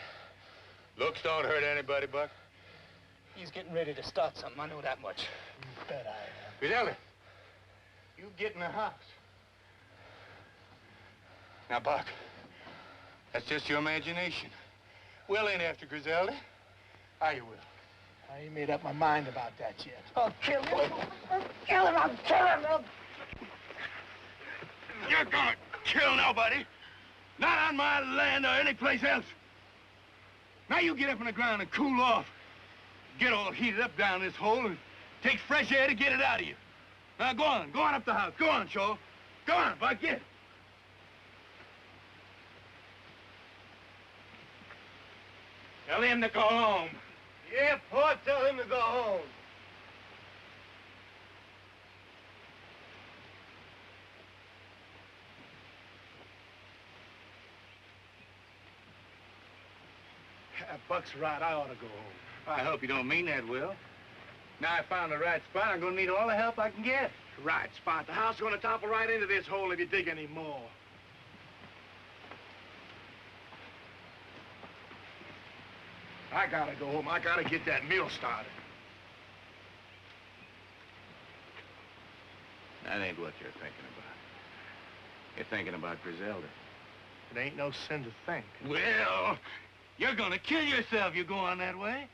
Looks don't hurt anybody, Buck. He's getting ready to start something, I know that much. Bet I am. Griselda, you get in the house. Now, Buck, that's just your imagination. Will ain't after Griselda. Are you, Will? I ain't made up my mind about that yet. I'll kill him. I'll kill him. I'll kill him. You're gonna kill nobody. Not on my land or any place else. Now you get up on the ground and cool off. Get all heated up down this hole and take fresh air to get it out of you. Now go on up the house. Go on, Shaw. Go on, Buck, get. Tell him to go home. Yeah, Pa, tell him to go home. Buck's right. I ought to go home. I hope you don't mean that, Will. Now I found the right spot. I'm gonna need all the help I can get. Right spot. The house is gonna topple right into this hole if you dig any more. I gotta go home. I gotta get that mill started. That ain't what you're thinking about. You're thinking about Griselda. It ain't no sin to think. Well, you're gonna kill yourself if you go on that way.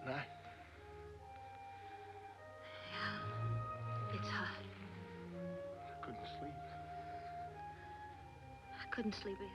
Night. Yeah, it's hot. I couldn't sleep. I couldn't sleep either.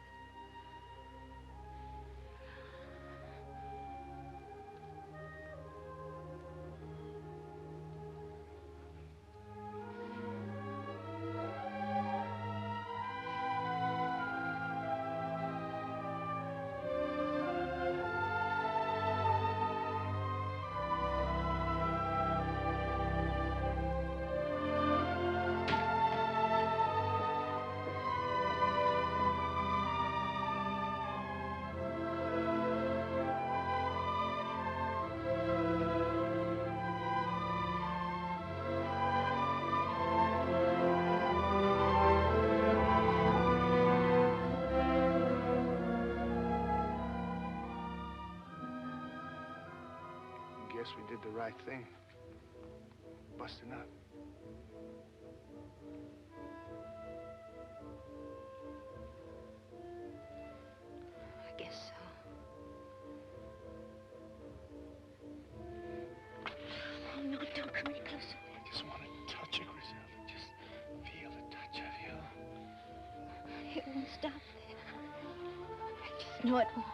Guess we did the right thing. Busting up. I guess so. Oh, no, don't come any closer. I just want to touch you, Griselda. Just feel the touch of you. It won't stop there. I just know it won't.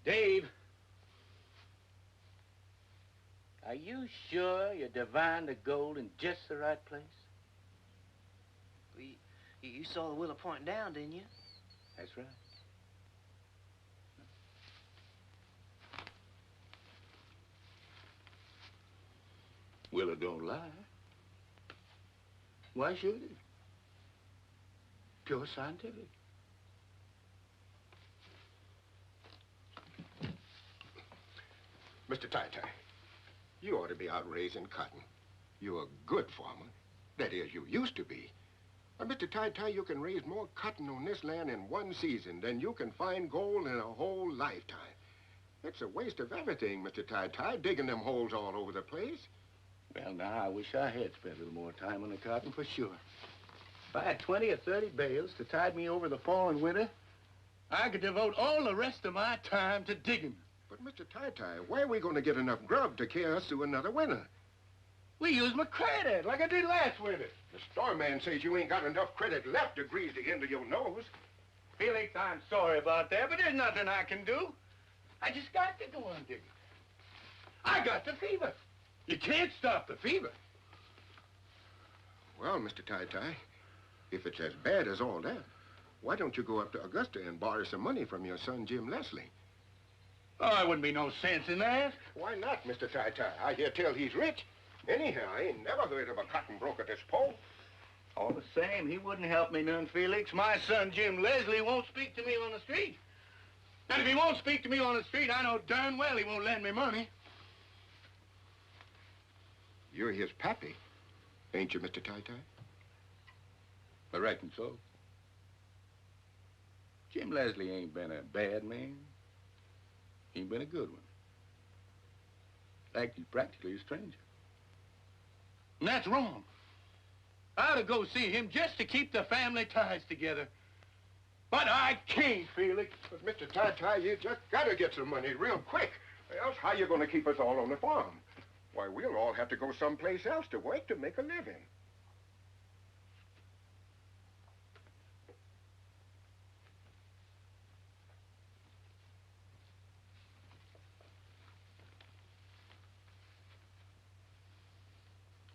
Dave. Are you sure you divined the gold in just the right place? You saw the willow pointing down, didn't you? That's right. Willow don't lie. Why should it? Pure scientific. Mr. Tai-Tai, you ought to be out raising cotton. You're a good farmer. That is, you used to be. Mr. Tai-Tai, you can raise more cotton on this land in one season than you can find gold in a whole lifetime. It's a waste of everything, Mr. Tai-Tai, digging them holes all over the place. Well, now, I wish I had spent a little more time on the cotton for sure. If I had 20 or 30 bales to tide me over the fall and winter, I could devote all the rest of my time to digging. But, Mr. Tai-Tai, where are we going to get enough grub to carry us through another winter? We use my credit, like I did last winter. The store man says you ain't got enough credit left to grease the end of your nose. Felix, I'm sorry about that, but there's nothing I can do. I just got to go on digging. I got the fever. You can't stop the fever. Well, Mr. Tai-Tai, if it's as bad as all that, why don't you go up to Augusta and borrow some money from your son, Jim Leslie? Oh, there wouldn't be no sense in that. Why not, Mr. Tai-Tai? I hear tell he's rich. Anyhow, I ain't never heard of a cotton broker this poor. All the same, he wouldn't help me none, Felix. My son, Jim Leslie, won't speak to me on the street. And if he won't speak to me on the street, I know darn well he won't lend me money. You're his pappy, ain't you, Mr. Tai-Tai? I reckon so. Jim Leslie ain't been a bad man. He ain't been a good one. In fact, he's practically a stranger. And that's wrong. I ought to go see him just to keep the family ties together. But I can't, Felix. But, Mr. Tai-Tai, you just gotta get some money real quick. Else, how you gonna keep us all on the farm? Why, we'll all have to go someplace else to work to make a living.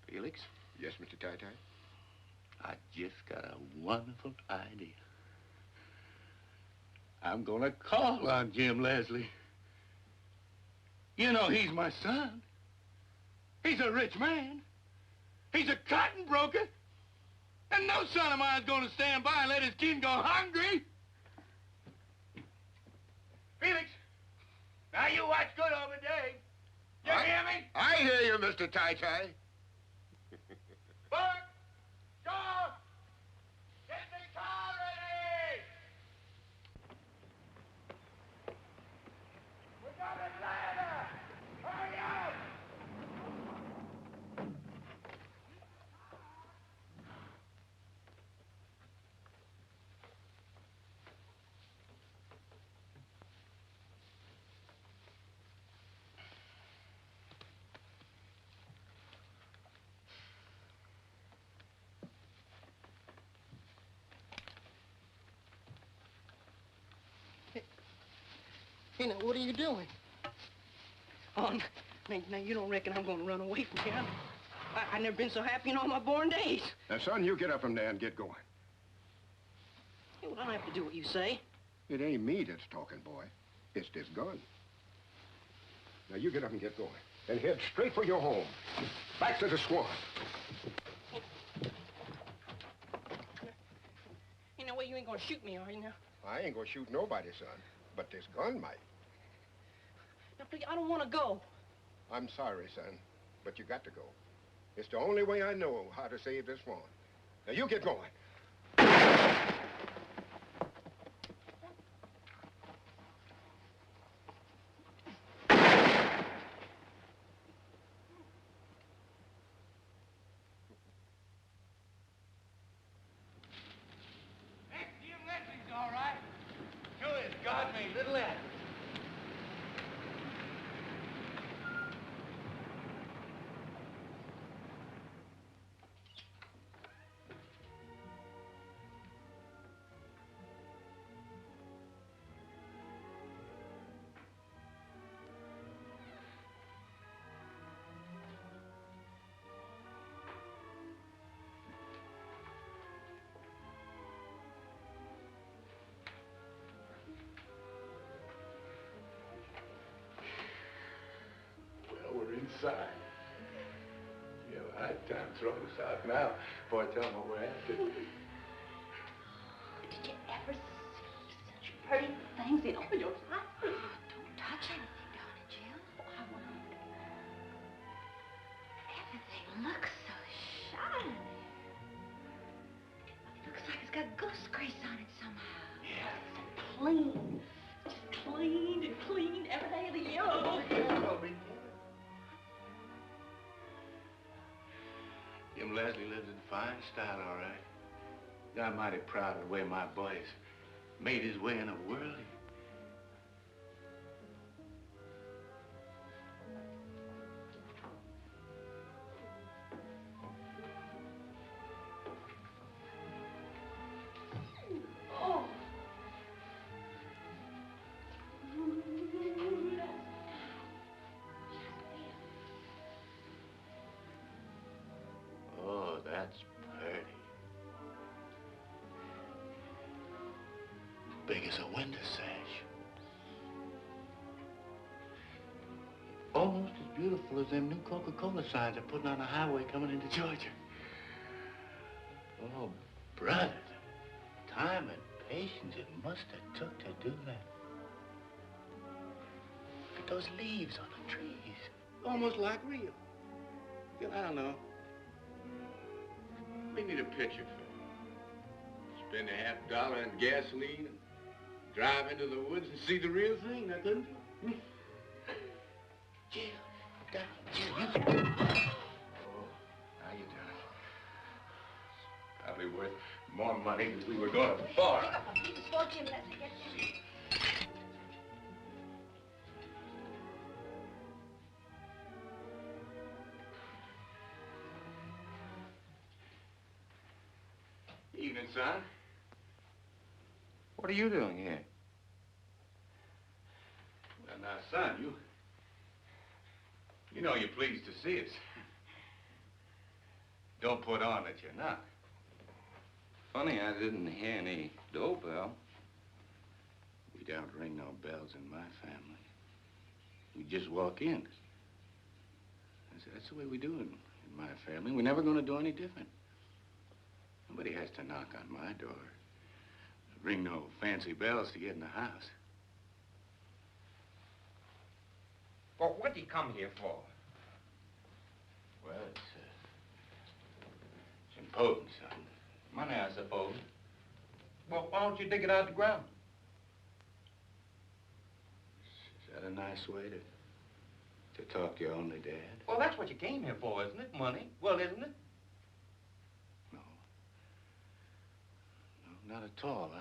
Felix? Yes, Mr. Tai-Tai? I just got a wonderful idea. I'm gonna call on Jim Leslie. You know, he's my son. He's a rich man. He's a cotton broker. And no son of mine's gonna stand by and let his kin go hungry. Felix, now you watch good over Dave. You hear me? I hear you, Mr. Tai-Tai. Buck! John! Get the car ready! We got a ladder! Hurry up! Hey, now, what are you doing? Oh, now you don't reckon I'm going to run away from here? I've never been so happy in all my born days. Now, son, you get up from there and get going. Hey, well, I don't have to do what you say. It ain't me that's talking, boy. It's this gun. Now, you get up and get going. And head straight for your home. Back to the swamp. Hey, now, wait, you ain't going to shoot me, are you, now? I ain't gonna shoot nobody, son. But this gun might. Now, please, I don't want to go. I'm sorry, son, but you got to go. It's the only way I know how to save this farm. Now, you get going. Jim Leslie's all right. Sure is God made little Acre. outside. You have a hard time throwing us out now before I tell them what we're after. Did you ever see such pretty things in all your life? Don't touch anything, darling Jim. I won't. Everything looks so shiny. It looks like it's got ghost grease on it somehow. Yeah. So clean. Just cleaned and cleaned every day of the year. Oh, Jim Leslie lives in fine style, all right. I'm mighty proud of the way my boy's made his way in the world. Oh. Oh, that's pretty. Big as a window sash. Almost as beautiful as them new Coca-Cola signs they're putting on the highway coming into Georgia. Oh, brother, the time and patience it must have took to do that. Look at those leaves on the trees. Almost like real. I don't know. We need a picture for it. Spend $50 on gasoline and drive into the woods and see the real thing, now couldn't you? Jill, Jill, you... Oh, how you doing? Probably worth more money than we were going to borrow. Pick up a piece of sport, Jim. Let's get you. Evening, son. What are you doing here? Well, now, son, you know you're pleased to see us. Don't put on that you're not. Funny, I didn't hear any doorbell. We don't ring no bells in my family. We just walk in. That's the way we do it in my family. We're never going to do any different. Nobody has to knock on my door. Ring no fancy bells to get in the house. Well, what did he come here for? Well, it's important, son. Money, I suppose. Well, why don't you dig it out of the ground? Is that a nice way to talk to your only dad? Well, that's what you came here for, isn't it? Money. Well, isn't it? No, not at all.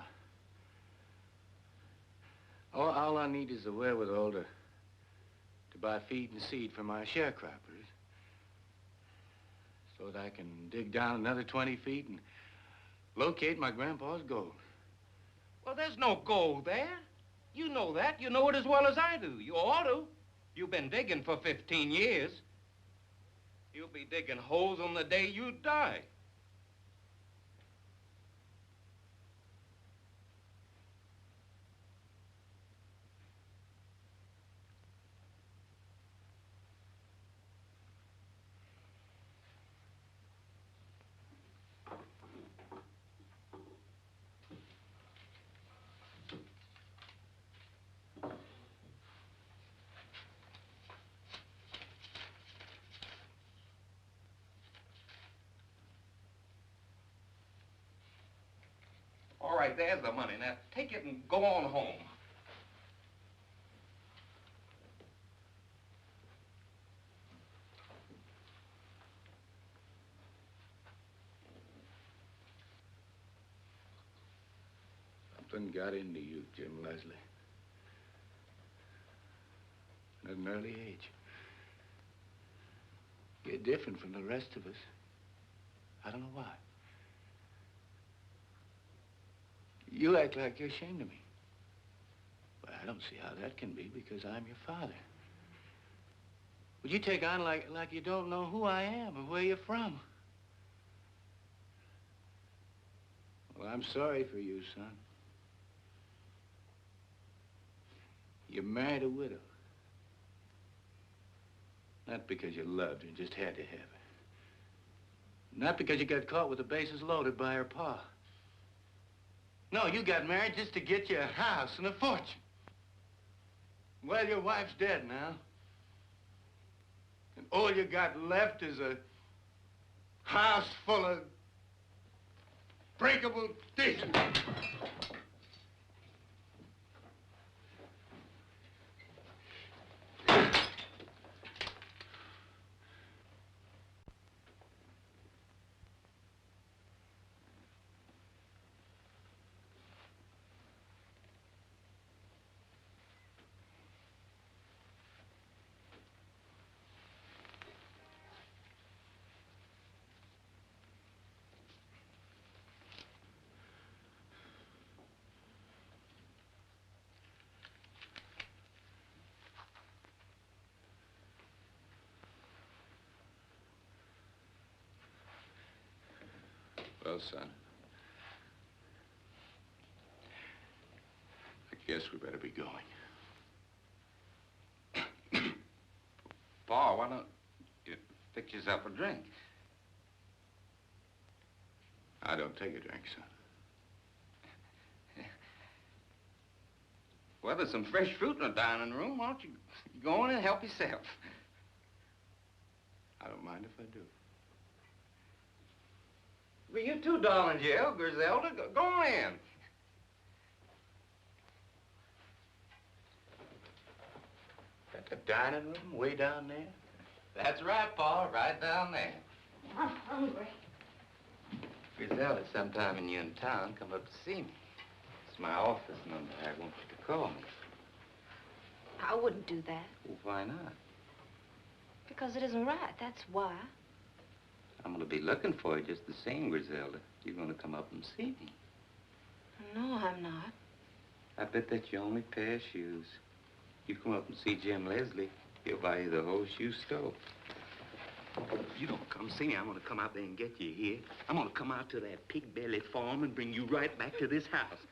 All I need is the wherewithal to buy feed and seed for my sharecroppers so that I can dig down another 20 feet and locate my grandpa's gold. Well, there's no gold there. You know that. You know it as well as I do. You ought to. You've been digging for 15 years. You'll be digging holes on the day you die. All right, there's the money. Now, take it and go on home. Something got into you, Jim Leslie. At an early age. You're different from the rest of us. I don't know why. You act like you're ashamed of me. Well, I don't see how that can be because I'm your father. Would you take on like you don't know who I am or where you're from? Well, I'm sorry for you, son. You married a widow. Not because you loved her and just had to have her. Not because you got caught with the bases loaded by her pa. No, you got married just to get you a house and a fortune. Well, your wife's dead now. And all you got left is a house full of breakable dishes. Well, son, I guess we better be going. Pa, why don't you fix yourself a drink? I don't take a drink, son. Well, there's some fresh fruit in the dining room. Why don't you go in and help yourself? I don't mind if I do. Well, you too, darling Jill, Griselda. Go on in. Got the dining room way down there? That's right, Pa, right down there. I'm hungry. Griselda, sometime when you're in town, come up to see me. It's my office number. I want you to call me. I wouldn't do that. Well, why not? Because it isn't right, that's why. I'm going to be looking for you just the same, Griselda. You're going to come up and see me. No, I'm not. I bet that's your only pair of shoes. You come up and see Jim Leslie, he'll buy you the whole shoe store. If you don't come see me, I'm going to come out there and get you here. I'm going to come out to that pig belly farm and bring you right back to this house.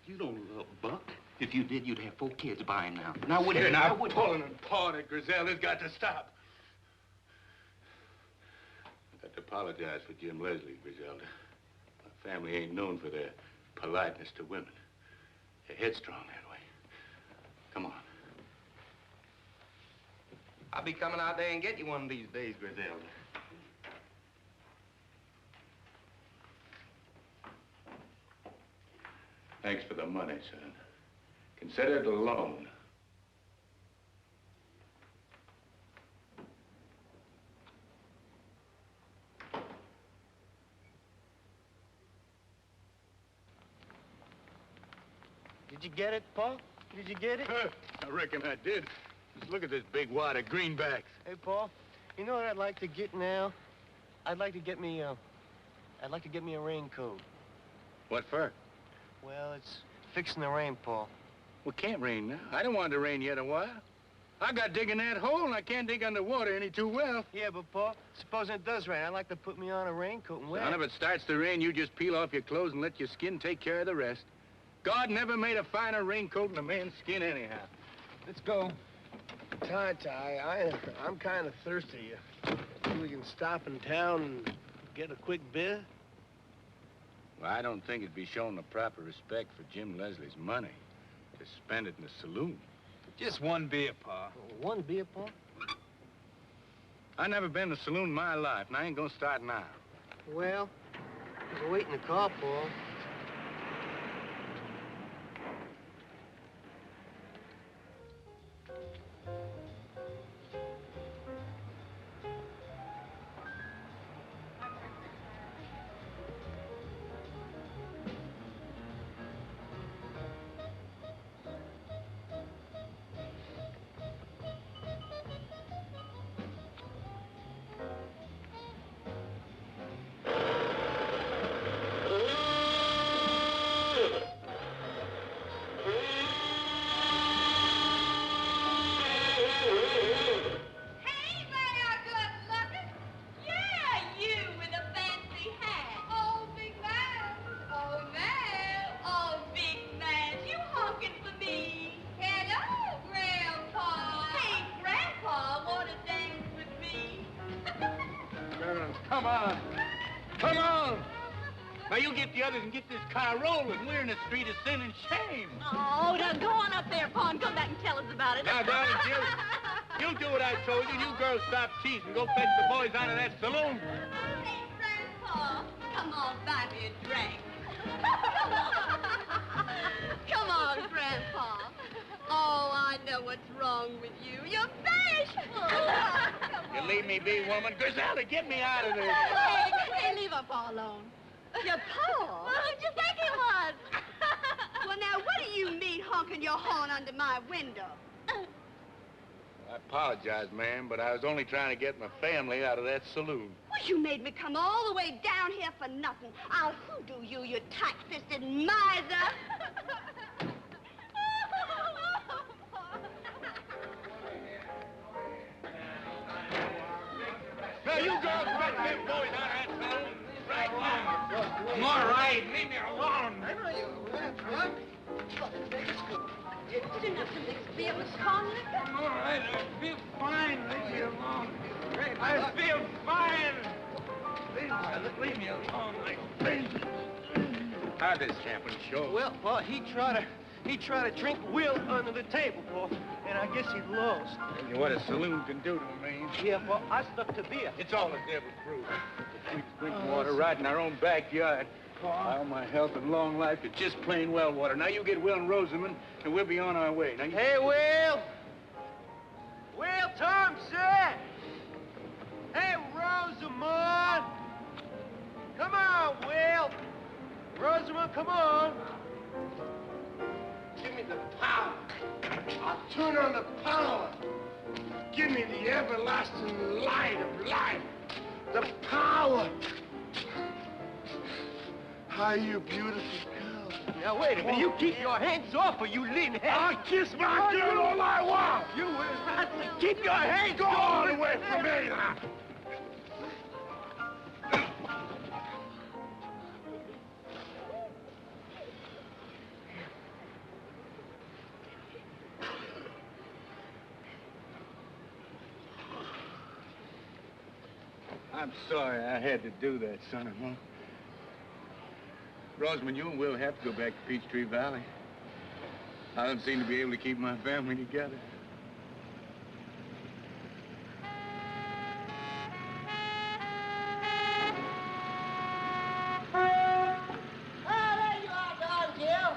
You don't love Buck. If you did, you'd have 4 kids by him now. Now, wouldn't you? Now, pulling and pawing at Griselda's got to stop. I got to apologize for Jim Leslie, Griselda. My family ain't known for their politeness to women. They're headstrong that way. Come on. I'll be coming out there and get you one of these days, Griselda. Thanks for the money, son. Consider it a loan. Did you get it, Pa? Did you get it? I reckon I did. Just look at this big wad of greenbacks. Hey, Pa, you know what I'd like to get now? I'd like to get me a raincoat. What for? Well, it's fixing the rain, Pa. Well, it can't rain now. I don't want it to rain yet a while. I got digging that hole, and I can't dig underwater any too well. Yeah, but, Pa, supposing it does rain, I'd like to put me on a raincoat and wear Son, it. if it starts to rain, you just peel off your clothes and let your skin take care of the rest. God never made a finer raincoat than a man's skin anyhow. Let's go. I'm kind of thirsty. We can stop in town and get a quick beer? Well, I don't think it'd be showing the proper respect for Jim Leslie's money to spend it in the saloon. Just one beer, Pa. One beer, Pa? I never been in a saloon in my life, and I ain't gonna start now. Well, there's a wait in the car, Pa. Come on. Come on. Now, you get the others and get this car rolling. We're in the street of sin and shame. Oh, now go on up there, Pa, and come back and tell us about it. Now, darling, you do what I told you. You girls stop teasing. Go fetch the boys out of that saloon. Hey, Grandpa, come on, buy me a drink. Come on, Grandpa. Oh, I know what's wrong with you. You're bashful. You leave me be, woman. Griselda, get me out of there. Hey, leave our Pa alone. Your Pa? Who'd you think he was? Well, now, what do you mean honking your horn under my window? I apologize, ma'am, but I was only trying to get my family out of that saloon. Well, you made me come all the way down here for nothing. I'll hoodoo you, you tight-fisted miser. Now, you girls fetch them boys out of that saloon right now. I'm all right. Leave me alone. I know you. What? You're not the biggest be able to call me. I'm all right. I feel fine. Leave me alone. I feel fine. Leave me alone. How'd this champion show? Well, Pa, he tried to drink Will under the table, Pa, and I guess he lost. And what a saloon can do to a man. Yeah, Pa, I stuck to beer. It's all the devil's brew. We drink water right in our own backyard. All my health and long life is just plain well water. Now you get Will and Rosamond, and we'll be on our way. Now you... Hey, Will! Will Thompson! Hey, Rosamond! Come on, Will! Rosamond, come on! Give me the power. I'll turn on the power. Give me the everlasting light of life. The power. How you beautiful girl. Now, wait a minute. You keep your hands off her, you lean head. I'll kiss my girl all I want. You will not keep your hands Go off all her. the way from me now. I'm sorry I had to do that, son-in-law. Rosamond, you and Will have to go back to Peachtree Valley. I don't seem to be able to keep my family together. There you are, Don Jill.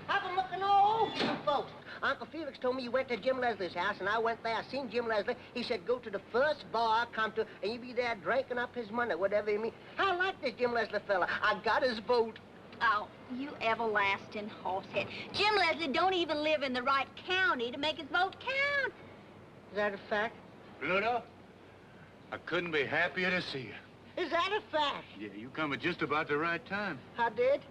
Have a look at all you folks. Uncle Felix told me you went to Jim Leslie's house, and I went there. I seen Jim Leslie. He said, go to the first bar I come to, and you be there drinking up his money, whatever you mean. I like this Jim Leslie fella. I got his vote. Oh, you everlasting horsehead. Jim Leslie don't even live in the right county to make his vote count. Is that a fact? Pluto, I couldn't be happier to see you. Is that a fact? Yeah, you come at just about the right time. I did?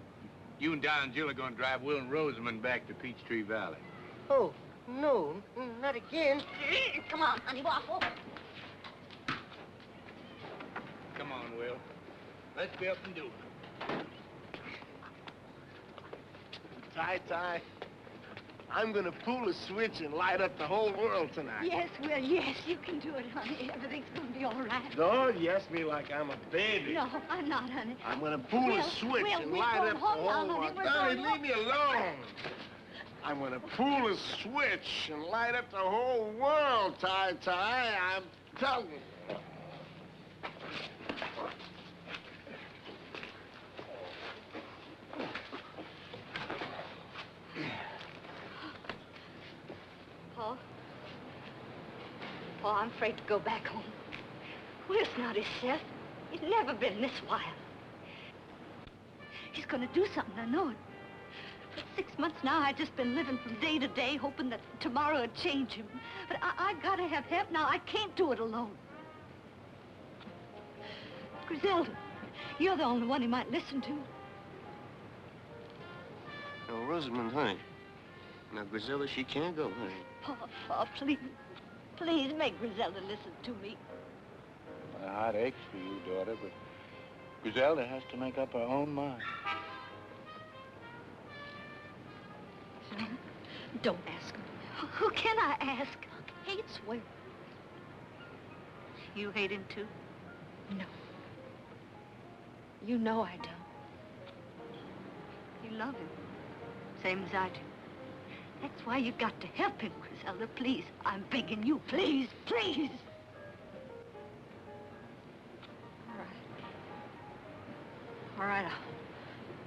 You and Don and Jill are going to drive Will and Rosamond back to Peachtree Valley. Oh, no, not again. Come on, honey, waffle. Come on, Will. Let's be up and do it. Ty, I'm gonna pull a switch and light up the whole world tonight. Yes, Will, yes, you can do it, honey. Everything's gonna be all right. Don't yes me like I'm a baby. No, I'm not, honey. I'm gonna pull Will, a switch Will, and we're light going up the home now, whole honey. world. We're Donnie, going leave me alone. I'm gonna pull a switch and light up the whole world, Ty. I'm telling you. Paul, I'm afraid to go back home. Will's not himself. He's never been this wild. He's gonna do something, I know it. For 6 months now, I've just been living from day to day, hoping that tomorrow would change him. But I gotta have help now. I can't do it alone. Griselda, you're the only one he might listen to. Oh, Rosamond, honey. Now, Griselda, she can't go, honey. Paul, please. Please make Griselda listen to me. My heart aches for you, daughter, but Griselda has to make up her own mind. No, don't ask him. Who can I ask? Hates Will. You hate him, too? No. You know I don't. You love him, same as I do. That's why you got to help him, Griselda. Please, I'm begging you. Please, please. All right. All right,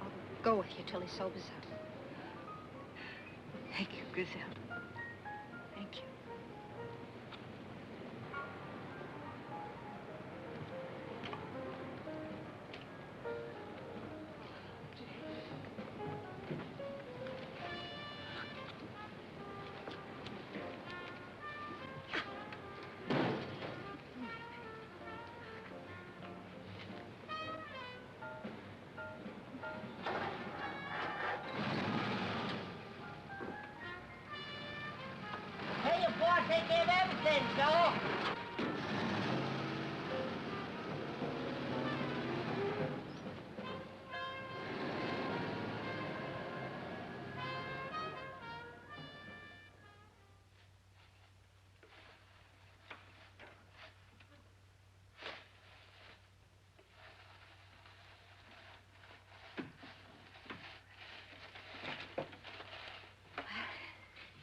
I'll go with you till he sobers up. Thank you, Griselda. Thank you. Hey, your boy, take care of everything, Joe.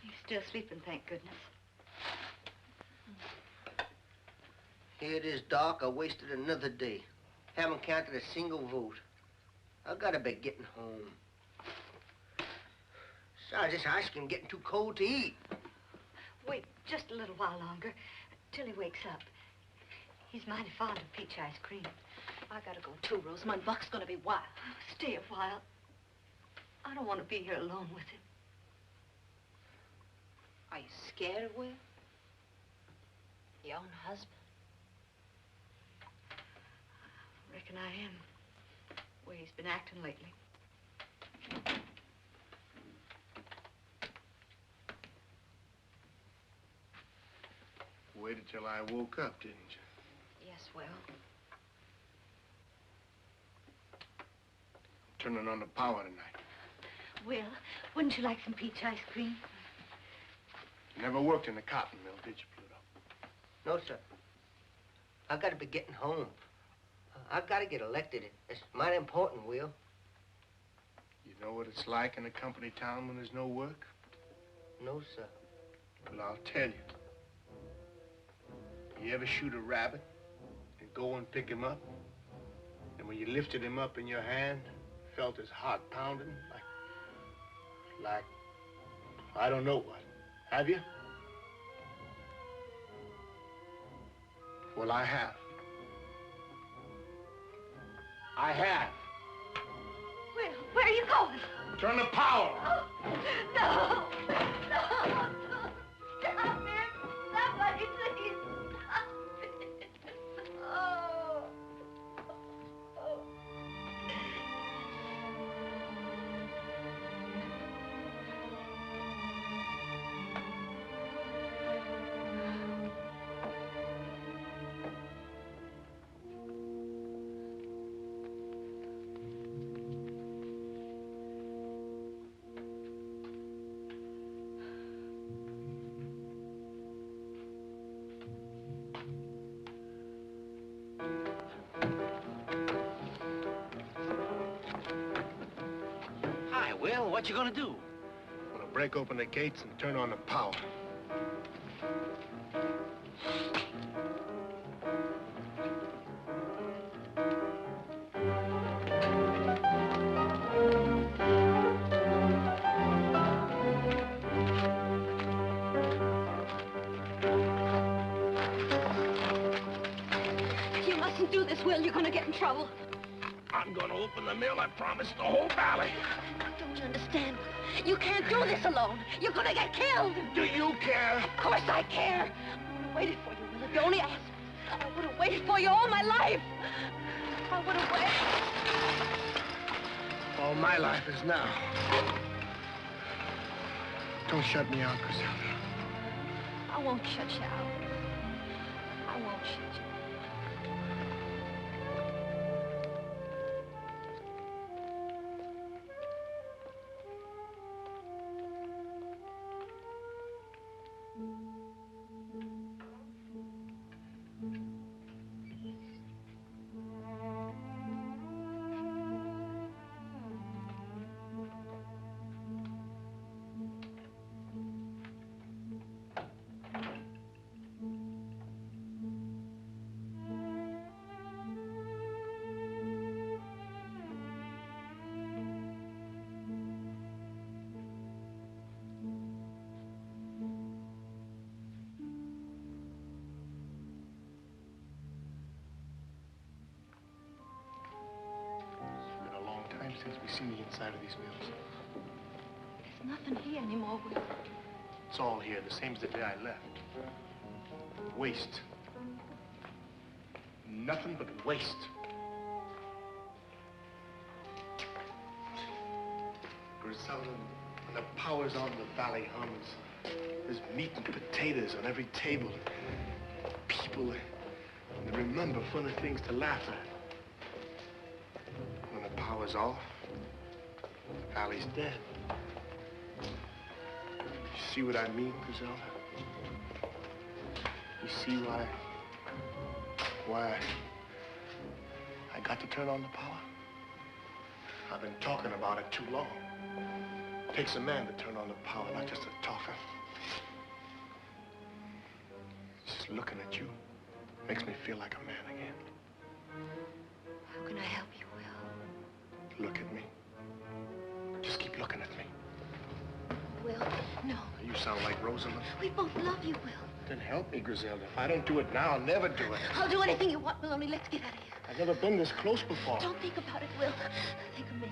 He's still sleeping, thank goodness. Here it is, Doc. I wasted another day. Haven't counted a single vote. I gotta be getting home. Besides, this ice cream getting too cold to eat. Wait just a little while longer, till he wakes up. He's mighty fond of peach ice cream. I gotta go too, Rosamund. Buck's gonna be wild. Stay a while. I don't want to be here alone with him. Are you scared of Will? Your own husband? I reckon I am. The way he's been acting lately. Waited till I woke up, didn't you? Yes, Will. Turning on the power tonight. Will, wouldn't you like some peach ice cream? You never worked in a cotton mill, did you, Pluto? No, sir. I gotta be getting home. I gotta get elected. It's mighty important, Will. You know what it's like in a company town when there's no work? No, sir. Well, I'll tell you. You ever shoot a rabbit and go and pick him up? And when you lifted him up in your hand, felt his heart pounding like, I don't know what. Have you? Well, I have. I have. Will, where are you going? Turn the power. Oh, no. No. Stop it. Somebody, please. Stop it. Oh. Oh. Hi, Will. What you gonna do? I'm gonna break open the gates and turn on the power. You mustn't do this, Will. You're gonna get in trouble. I'm gonna open the mill, I promise, the whole valley. Don't you understand? You can't do this alone. You're gonna get killed. Do you care? Of course I care. I would have waited for you, Will. If you only asked. I would have waited for you all my life. I would have waited. All my life is now. Don't shut me out, Griselda. I won't shut you out. I won't shut you out. You see the inside of these mills? There's nothing here anymore, Will. It's all here, the same as the day I left. Waste. Nothing but waste. Griselda, when the power's on, the valley hums. There's meat and potatoes on every table. People, they remember funny things to laugh at. When the power's off, the valley's dead. You see what I mean, Griselda? You see why I got to turn on the power? I've been talking about it too long. It takes a man to turn on the power, not just a talker. Just looking at you makes me feel like a man again. How can I help you, Will? Look at me. Just keep looking at me. Will, no. You sound like Rosamond. We both love you, Will. Then help me, Griselda. If I don't do it now, I'll never do it. I'll do anything you want, Will, only let's get out of here. I've never been this close before. Don't think about it, Will. Think of me.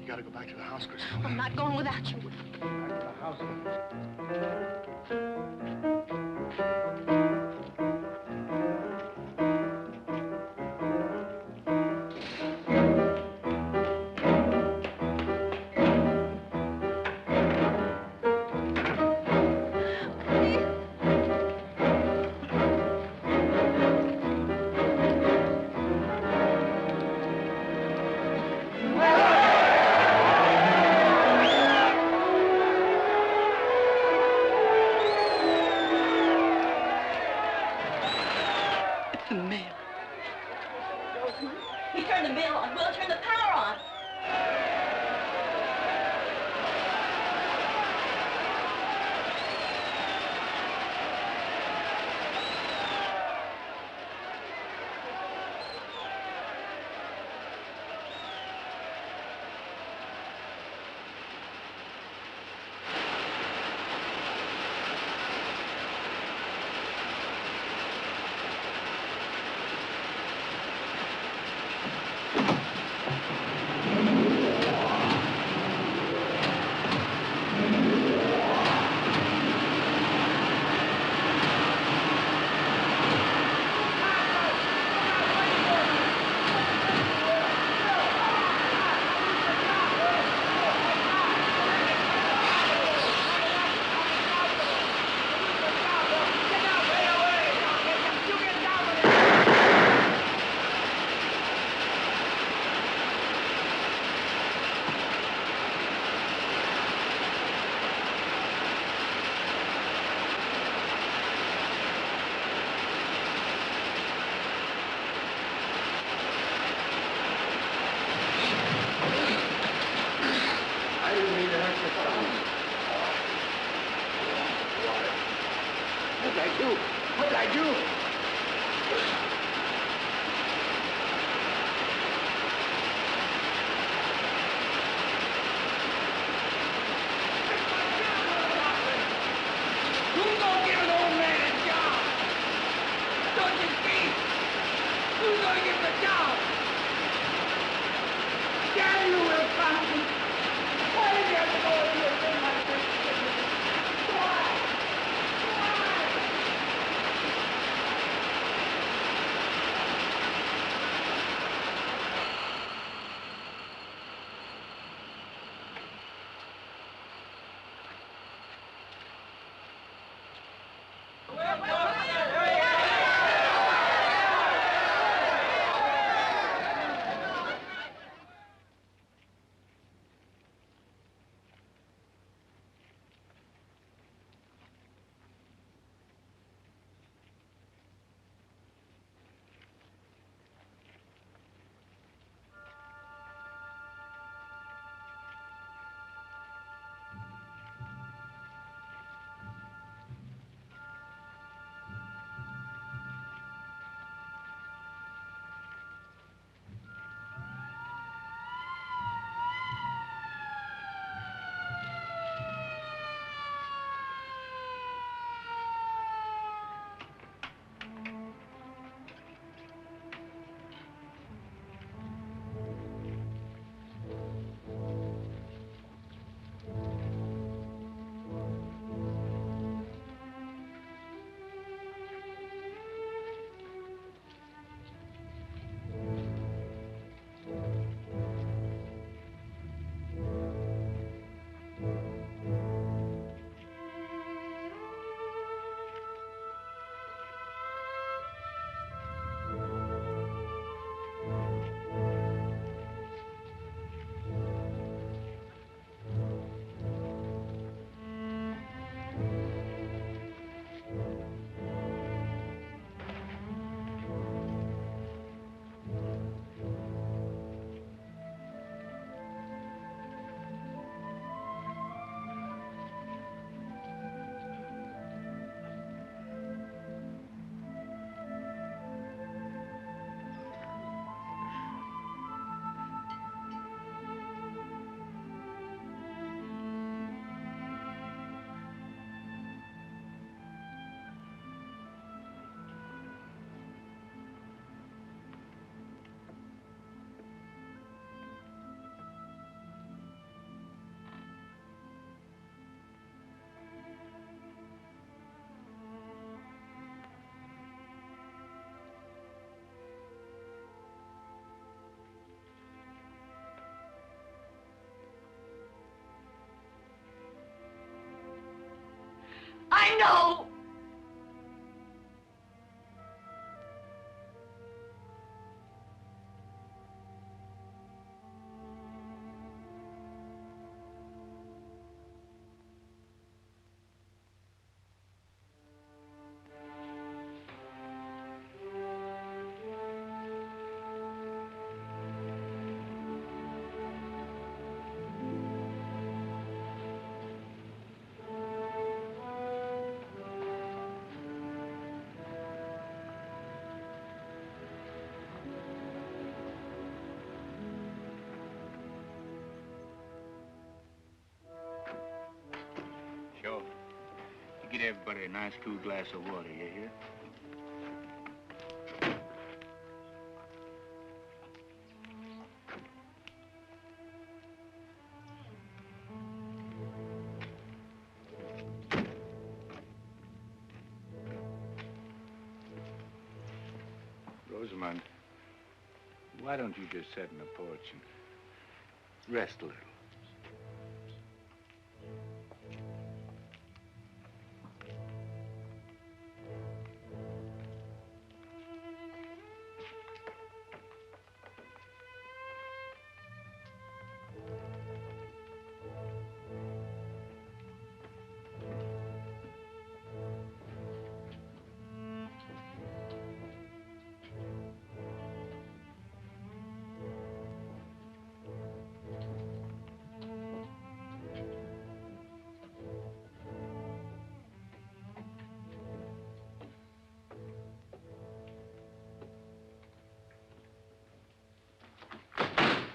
You gotta go back to the house, Griselda. I'm not going without you. Back to the house. He turned the mill on. We'll turn the power on. What did I do? I know! Sure. You get everybody a nice cool glass of water, you hear? Rosamond, why don't you just sit in the porch and rest a little?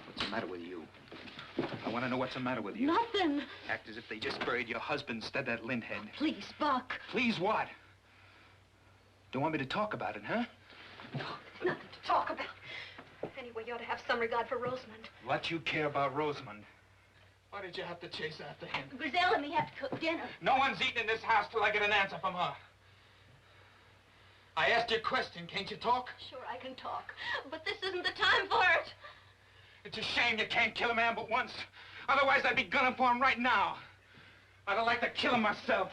What's the matter with you? I want to know what's the matter with you. Nothing. Act as if they just buried your husband instead of that lint-head. Please, Buck. Please what? Don't want me to talk about it, huh? Nothing to talk about. Anyway, you ought to have some regard for Rosamond. What you care about Rosamond? Why did you have to chase after him? Griselle and me have to cook dinner. No one's eating in this house till I get an answer from her. I asked you a question. Can't you talk? Sure, I can talk, but this isn't the time for it. It's a shame you can't kill a man but once. Otherwise, I'd be gunning for him right now. I'd have liked to kill him myself.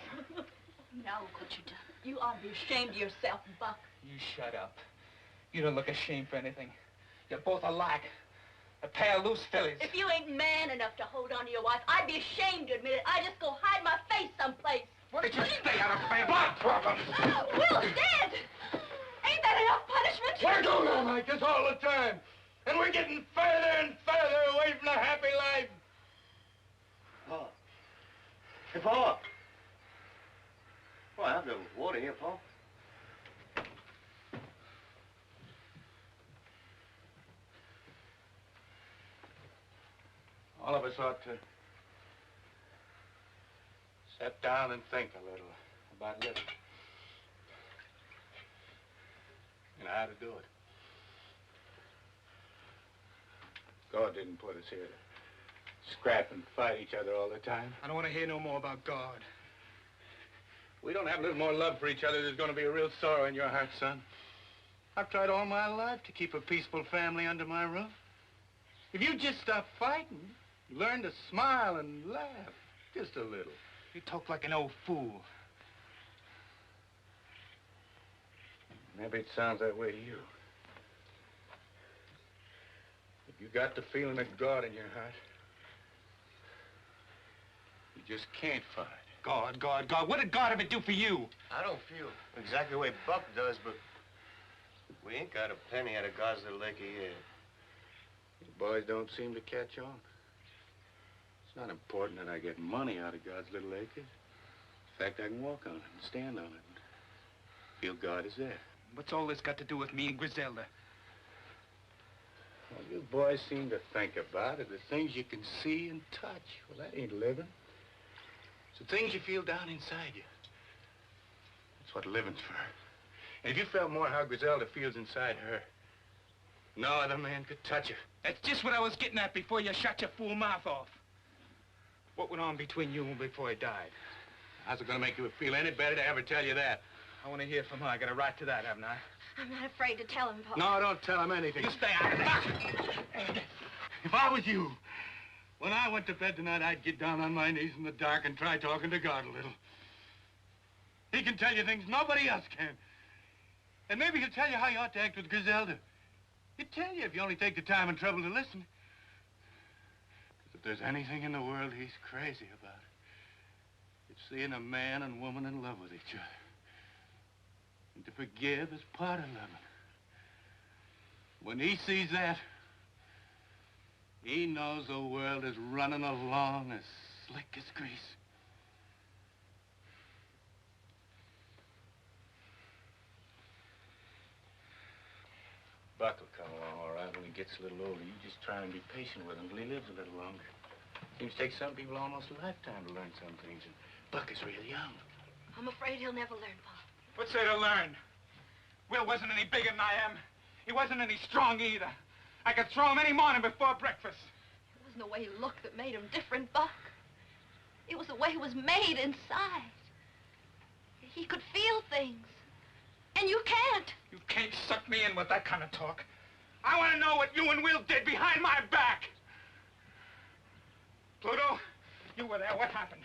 Now look what you done. You ought to be ashamed of yourself, Buck. You shut up. You don't look ashamed for anything. You're both alike. A pair of loose fillies. If you ain't man enough to hold on to your wife, I'd be ashamed to admit it. I'd just go hide my face someplace. Why don't you stay out of family problems? Will's dead. Ain't that enough punishment? We're doing all like this all the time. And we're getting further and further away from a happy life. Paul. Hey, Paul. Well, I have the water here, Paul. All of us ought to sit down and think a little about living. And how to do it. God didn't put us here to scrap and fight each other all the time. I don't want to hear no more about God. We don't have a little more love for each other, there's going to be a real sorrow in your heart, son. I've tried all my life to keep a peaceful family under my roof. If you just stop fighting, learn to smile and laugh, just a little. You talk like an old fool. Maybe it sounds that way to you. But you got the feeling of God in your heart. You just can't fight. God, God, God. What did God ever do for you? I don't feel exactly the way Buck does, but we ain't got a penny out of God's little acre yet. You boys don't seem to catch on. It's not important that I get money out of God's little acres. In fact, I can walk on it and stand on it and feel God is there. What's all this got to do with me and Griselda? Well, you boys seem to think about it, the things you can see and touch. Well, that ain't living. It's the things you feel down inside you. That's what living's for. And if you felt more how Griselda feels inside her, no other man could touch her. That's just what I was getting at before you shut your fool mouth off. What went on between you and before he died? How's it gonna make you feel any better to ever tell you that? I want to hear from her. I got a right to that, haven't I? I'm not afraid to tell him, Paul. No, don't tell him anything. You stay out of that. If I was you, when I went to bed tonight, I'd get down on my knees in the dark and try talking to God a little. He can tell you things nobody else can. And maybe he'll tell you how you ought to act with Griselda. He'd tell you if you only take the time and trouble to listen. Because if there's anything in the world he's crazy about, it's seeing a man and woman in love with each other. And to forgive is part of loving. When he sees that, he knows the world is running along as slick as grease. Buck will come along all right when he gets a little older. You just try and be patient with him till he lives a little longer. Seems to take some people almost a lifetime to learn some things, and Buck is real young. I'm afraid he'll never learn, Paul. What's there to learn? Will wasn't any bigger than I am. He wasn't any strong either. I could throw him any morning before breakfast. It wasn't the way he looked that made him different, Buck. It was the way he was made inside. He could feel things. And you can't. You can't suck me in with that kind of talk. I want to know what you and Will did behind my back. Pluto, you were there. What happened?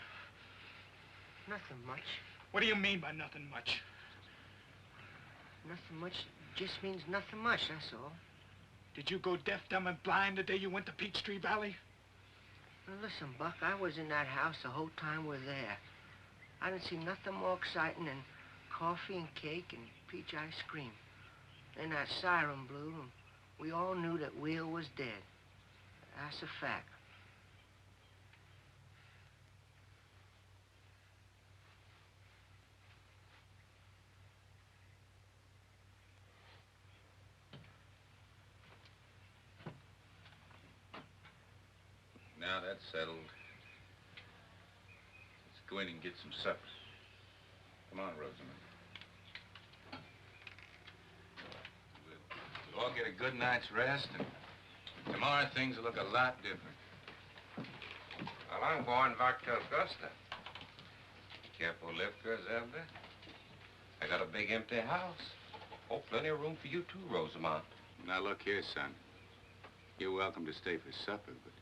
Nothing much. What do you mean by nothing much? Nothing much just means nothing much, that's all. Did you go deaf, dumb, and blind the day you went to Peachtree Valley? Now listen, Buck, I was in that house the whole time we're there. I didn't see nothing more exciting than coffee and cake and peach ice cream. Then that siren blew, and we all knew that Will was dead. That's a fact. Now that's settled. Let's go in and get some supper. Come on, Rosamond. We'll all get a good night's rest, and tomorrow things will look a lot different. Well, I'm going back to Augusta. Careful lift, Griselda. I got a big empty house. Oh, plenty of room for you too, Rosamond. Now look here, son. You're welcome to stay for supper, but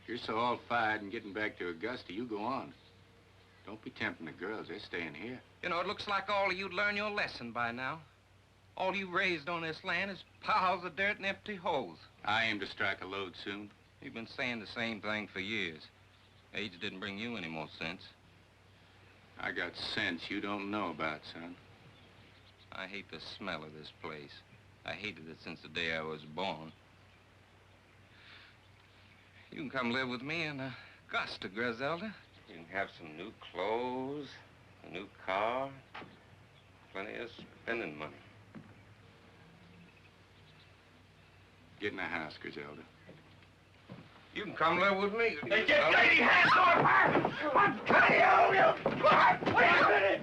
if you're so all fired and getting back to Augusta, you go on. Don't be tempting the girls. They're staying here. You know, it looks like all of you'd learn your lesson by now. All you raised on this land is piles of dirt and empty holes. I aim to strike a lode soon. You've been saying the same thing for years. Age didn't bring you any more sense. I got sense you don't know about, son. I hate the smell of this place. I hated it since the day I was born. You can come live with me in Augusta, Griselda. You can have some new clothes, a new car, plenty of spending money. Get in the house, Griselda. You can come live with me. Hey, get dirty hands off her! I'm cutting you! Wait a minute!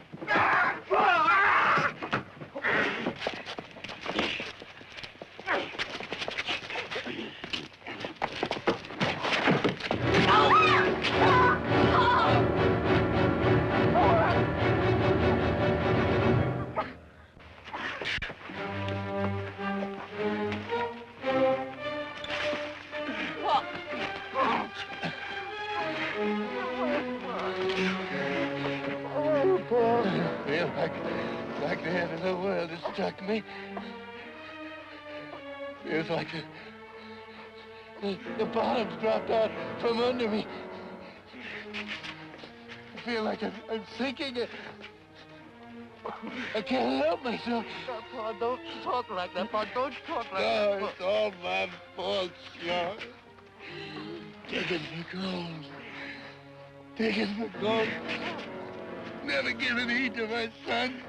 I feel like the end of the world has struck me. Feels like the bottom's dropped out from under me. I feel like I'm sinking. I can't help myself. Pa, don't talk like that, Pa. Don't talk like No, that. it's all my fault, Sean. Digging for gold. Digging for gold. Never giving heed to my son.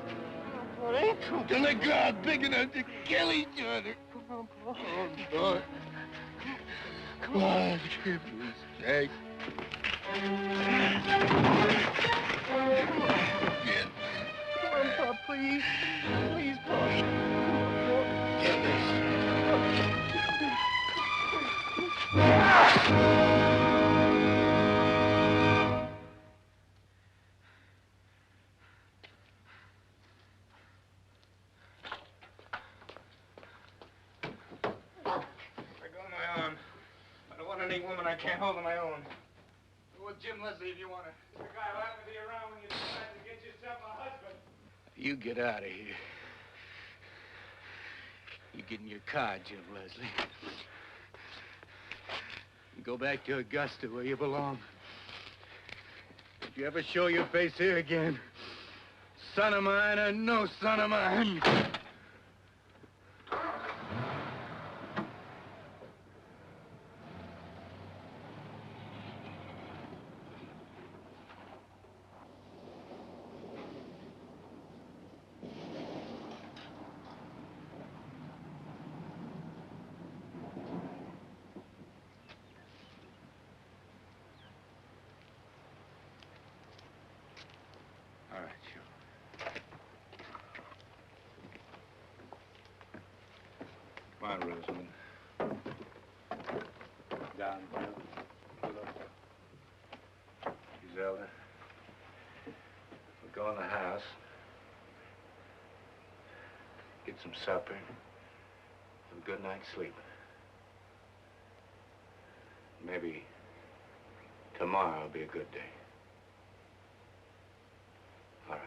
It ain't true. Till they grow out big enough to kill each other. Come on, Pa. Oh, Lord. Come on, give me strength. Get Come on, Pa, please. Please, Pa. Get this. Any woman I can't hold on my own. Go with Jim Leslie if you want to. The guy will happen to be around when you decide to get yourself a husband. You get out of here. You get in your car, Jim Leslie. You go back to Augusta where you belong. If you ever show your face here again, son of mine or no son of mine. All right, sure. Come on, Rosamond. Down, Bill. Pull up. Griselda. We'll go in the house. Get some supper. Have a good night's sleep. Maybe tomorrow will be a good day. All right.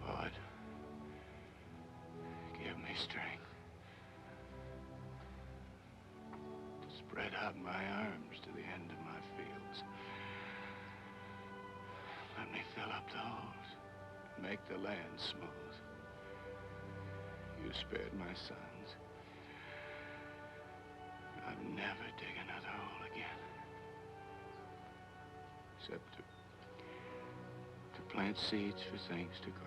God, give me strength to spread out my arms to the end of my fields. Let me fill up the holes, make the land smooth. You spared my sons. I'll never dig another hole again. Except to plant seeds for things to grow.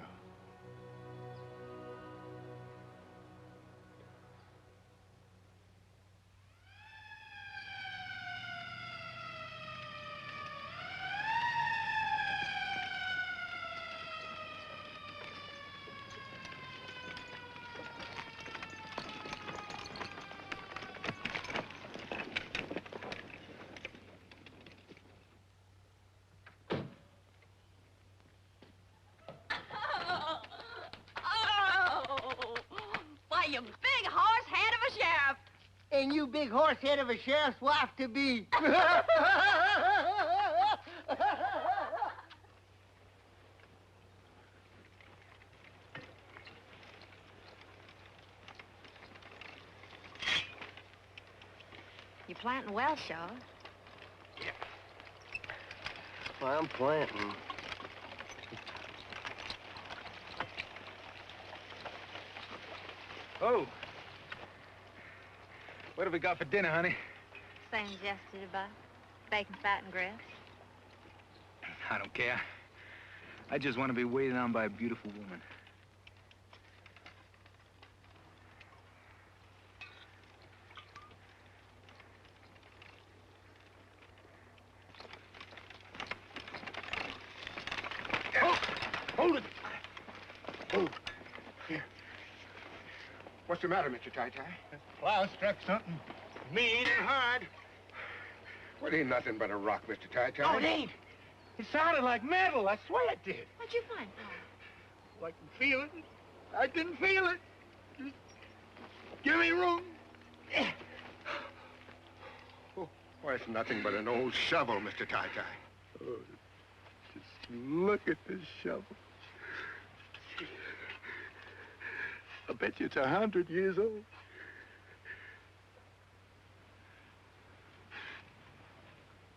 saying you big horse head of a sheriff's wife to be. You're planting well, Shaw. Well, I'm planting. Oh. What have we got for dinner, honey? Same as yesterday, Bud. Bacon, fat, and grits. I don't care. I just want to be waited on by a beautiful woman. Hold it! Oh, here. What's the matter, Mr. Tai-Tai? Plow struck something mean and hard. Well, it ain't nothing but a rock, Mr. Tai-Tai. No, it ain't. It sounded like metal. I swear it did. What'd you find, Paul? I can feel it. I can feel it. Just give me room. Oh, why, it's nothing but an old shovel, Mr. Tai-Tai. Oh, just look at this shovel. I bet you it's 100 years old.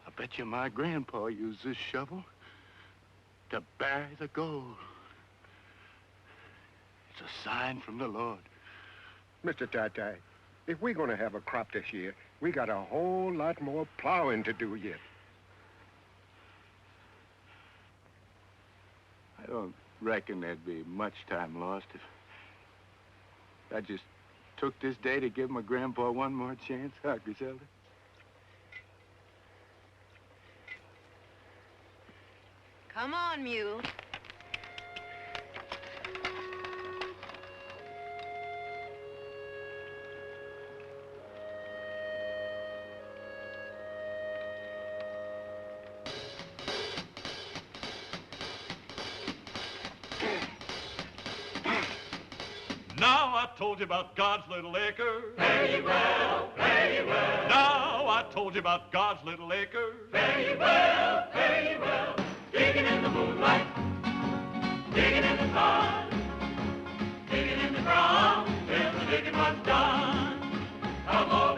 I bet you my grandpa used this shovel to bury the gold. It's a sign from the Lord. Mr. Tai-Tai, if we're going to have a crop this year, we got a whole lot more plowing to do yet. I don't reckon there'd be much time lost if I just took this day to give my grandpa one more chance, huh, Griselda? Come on, mule. Now I told you about God's little acre. Fare ye well, fare ye well. Now I told you about God's little acre. Fare ye well, fare ye well. Digging in the moonlight, digging in the sun, digging in the ground till the digging was done. Come on.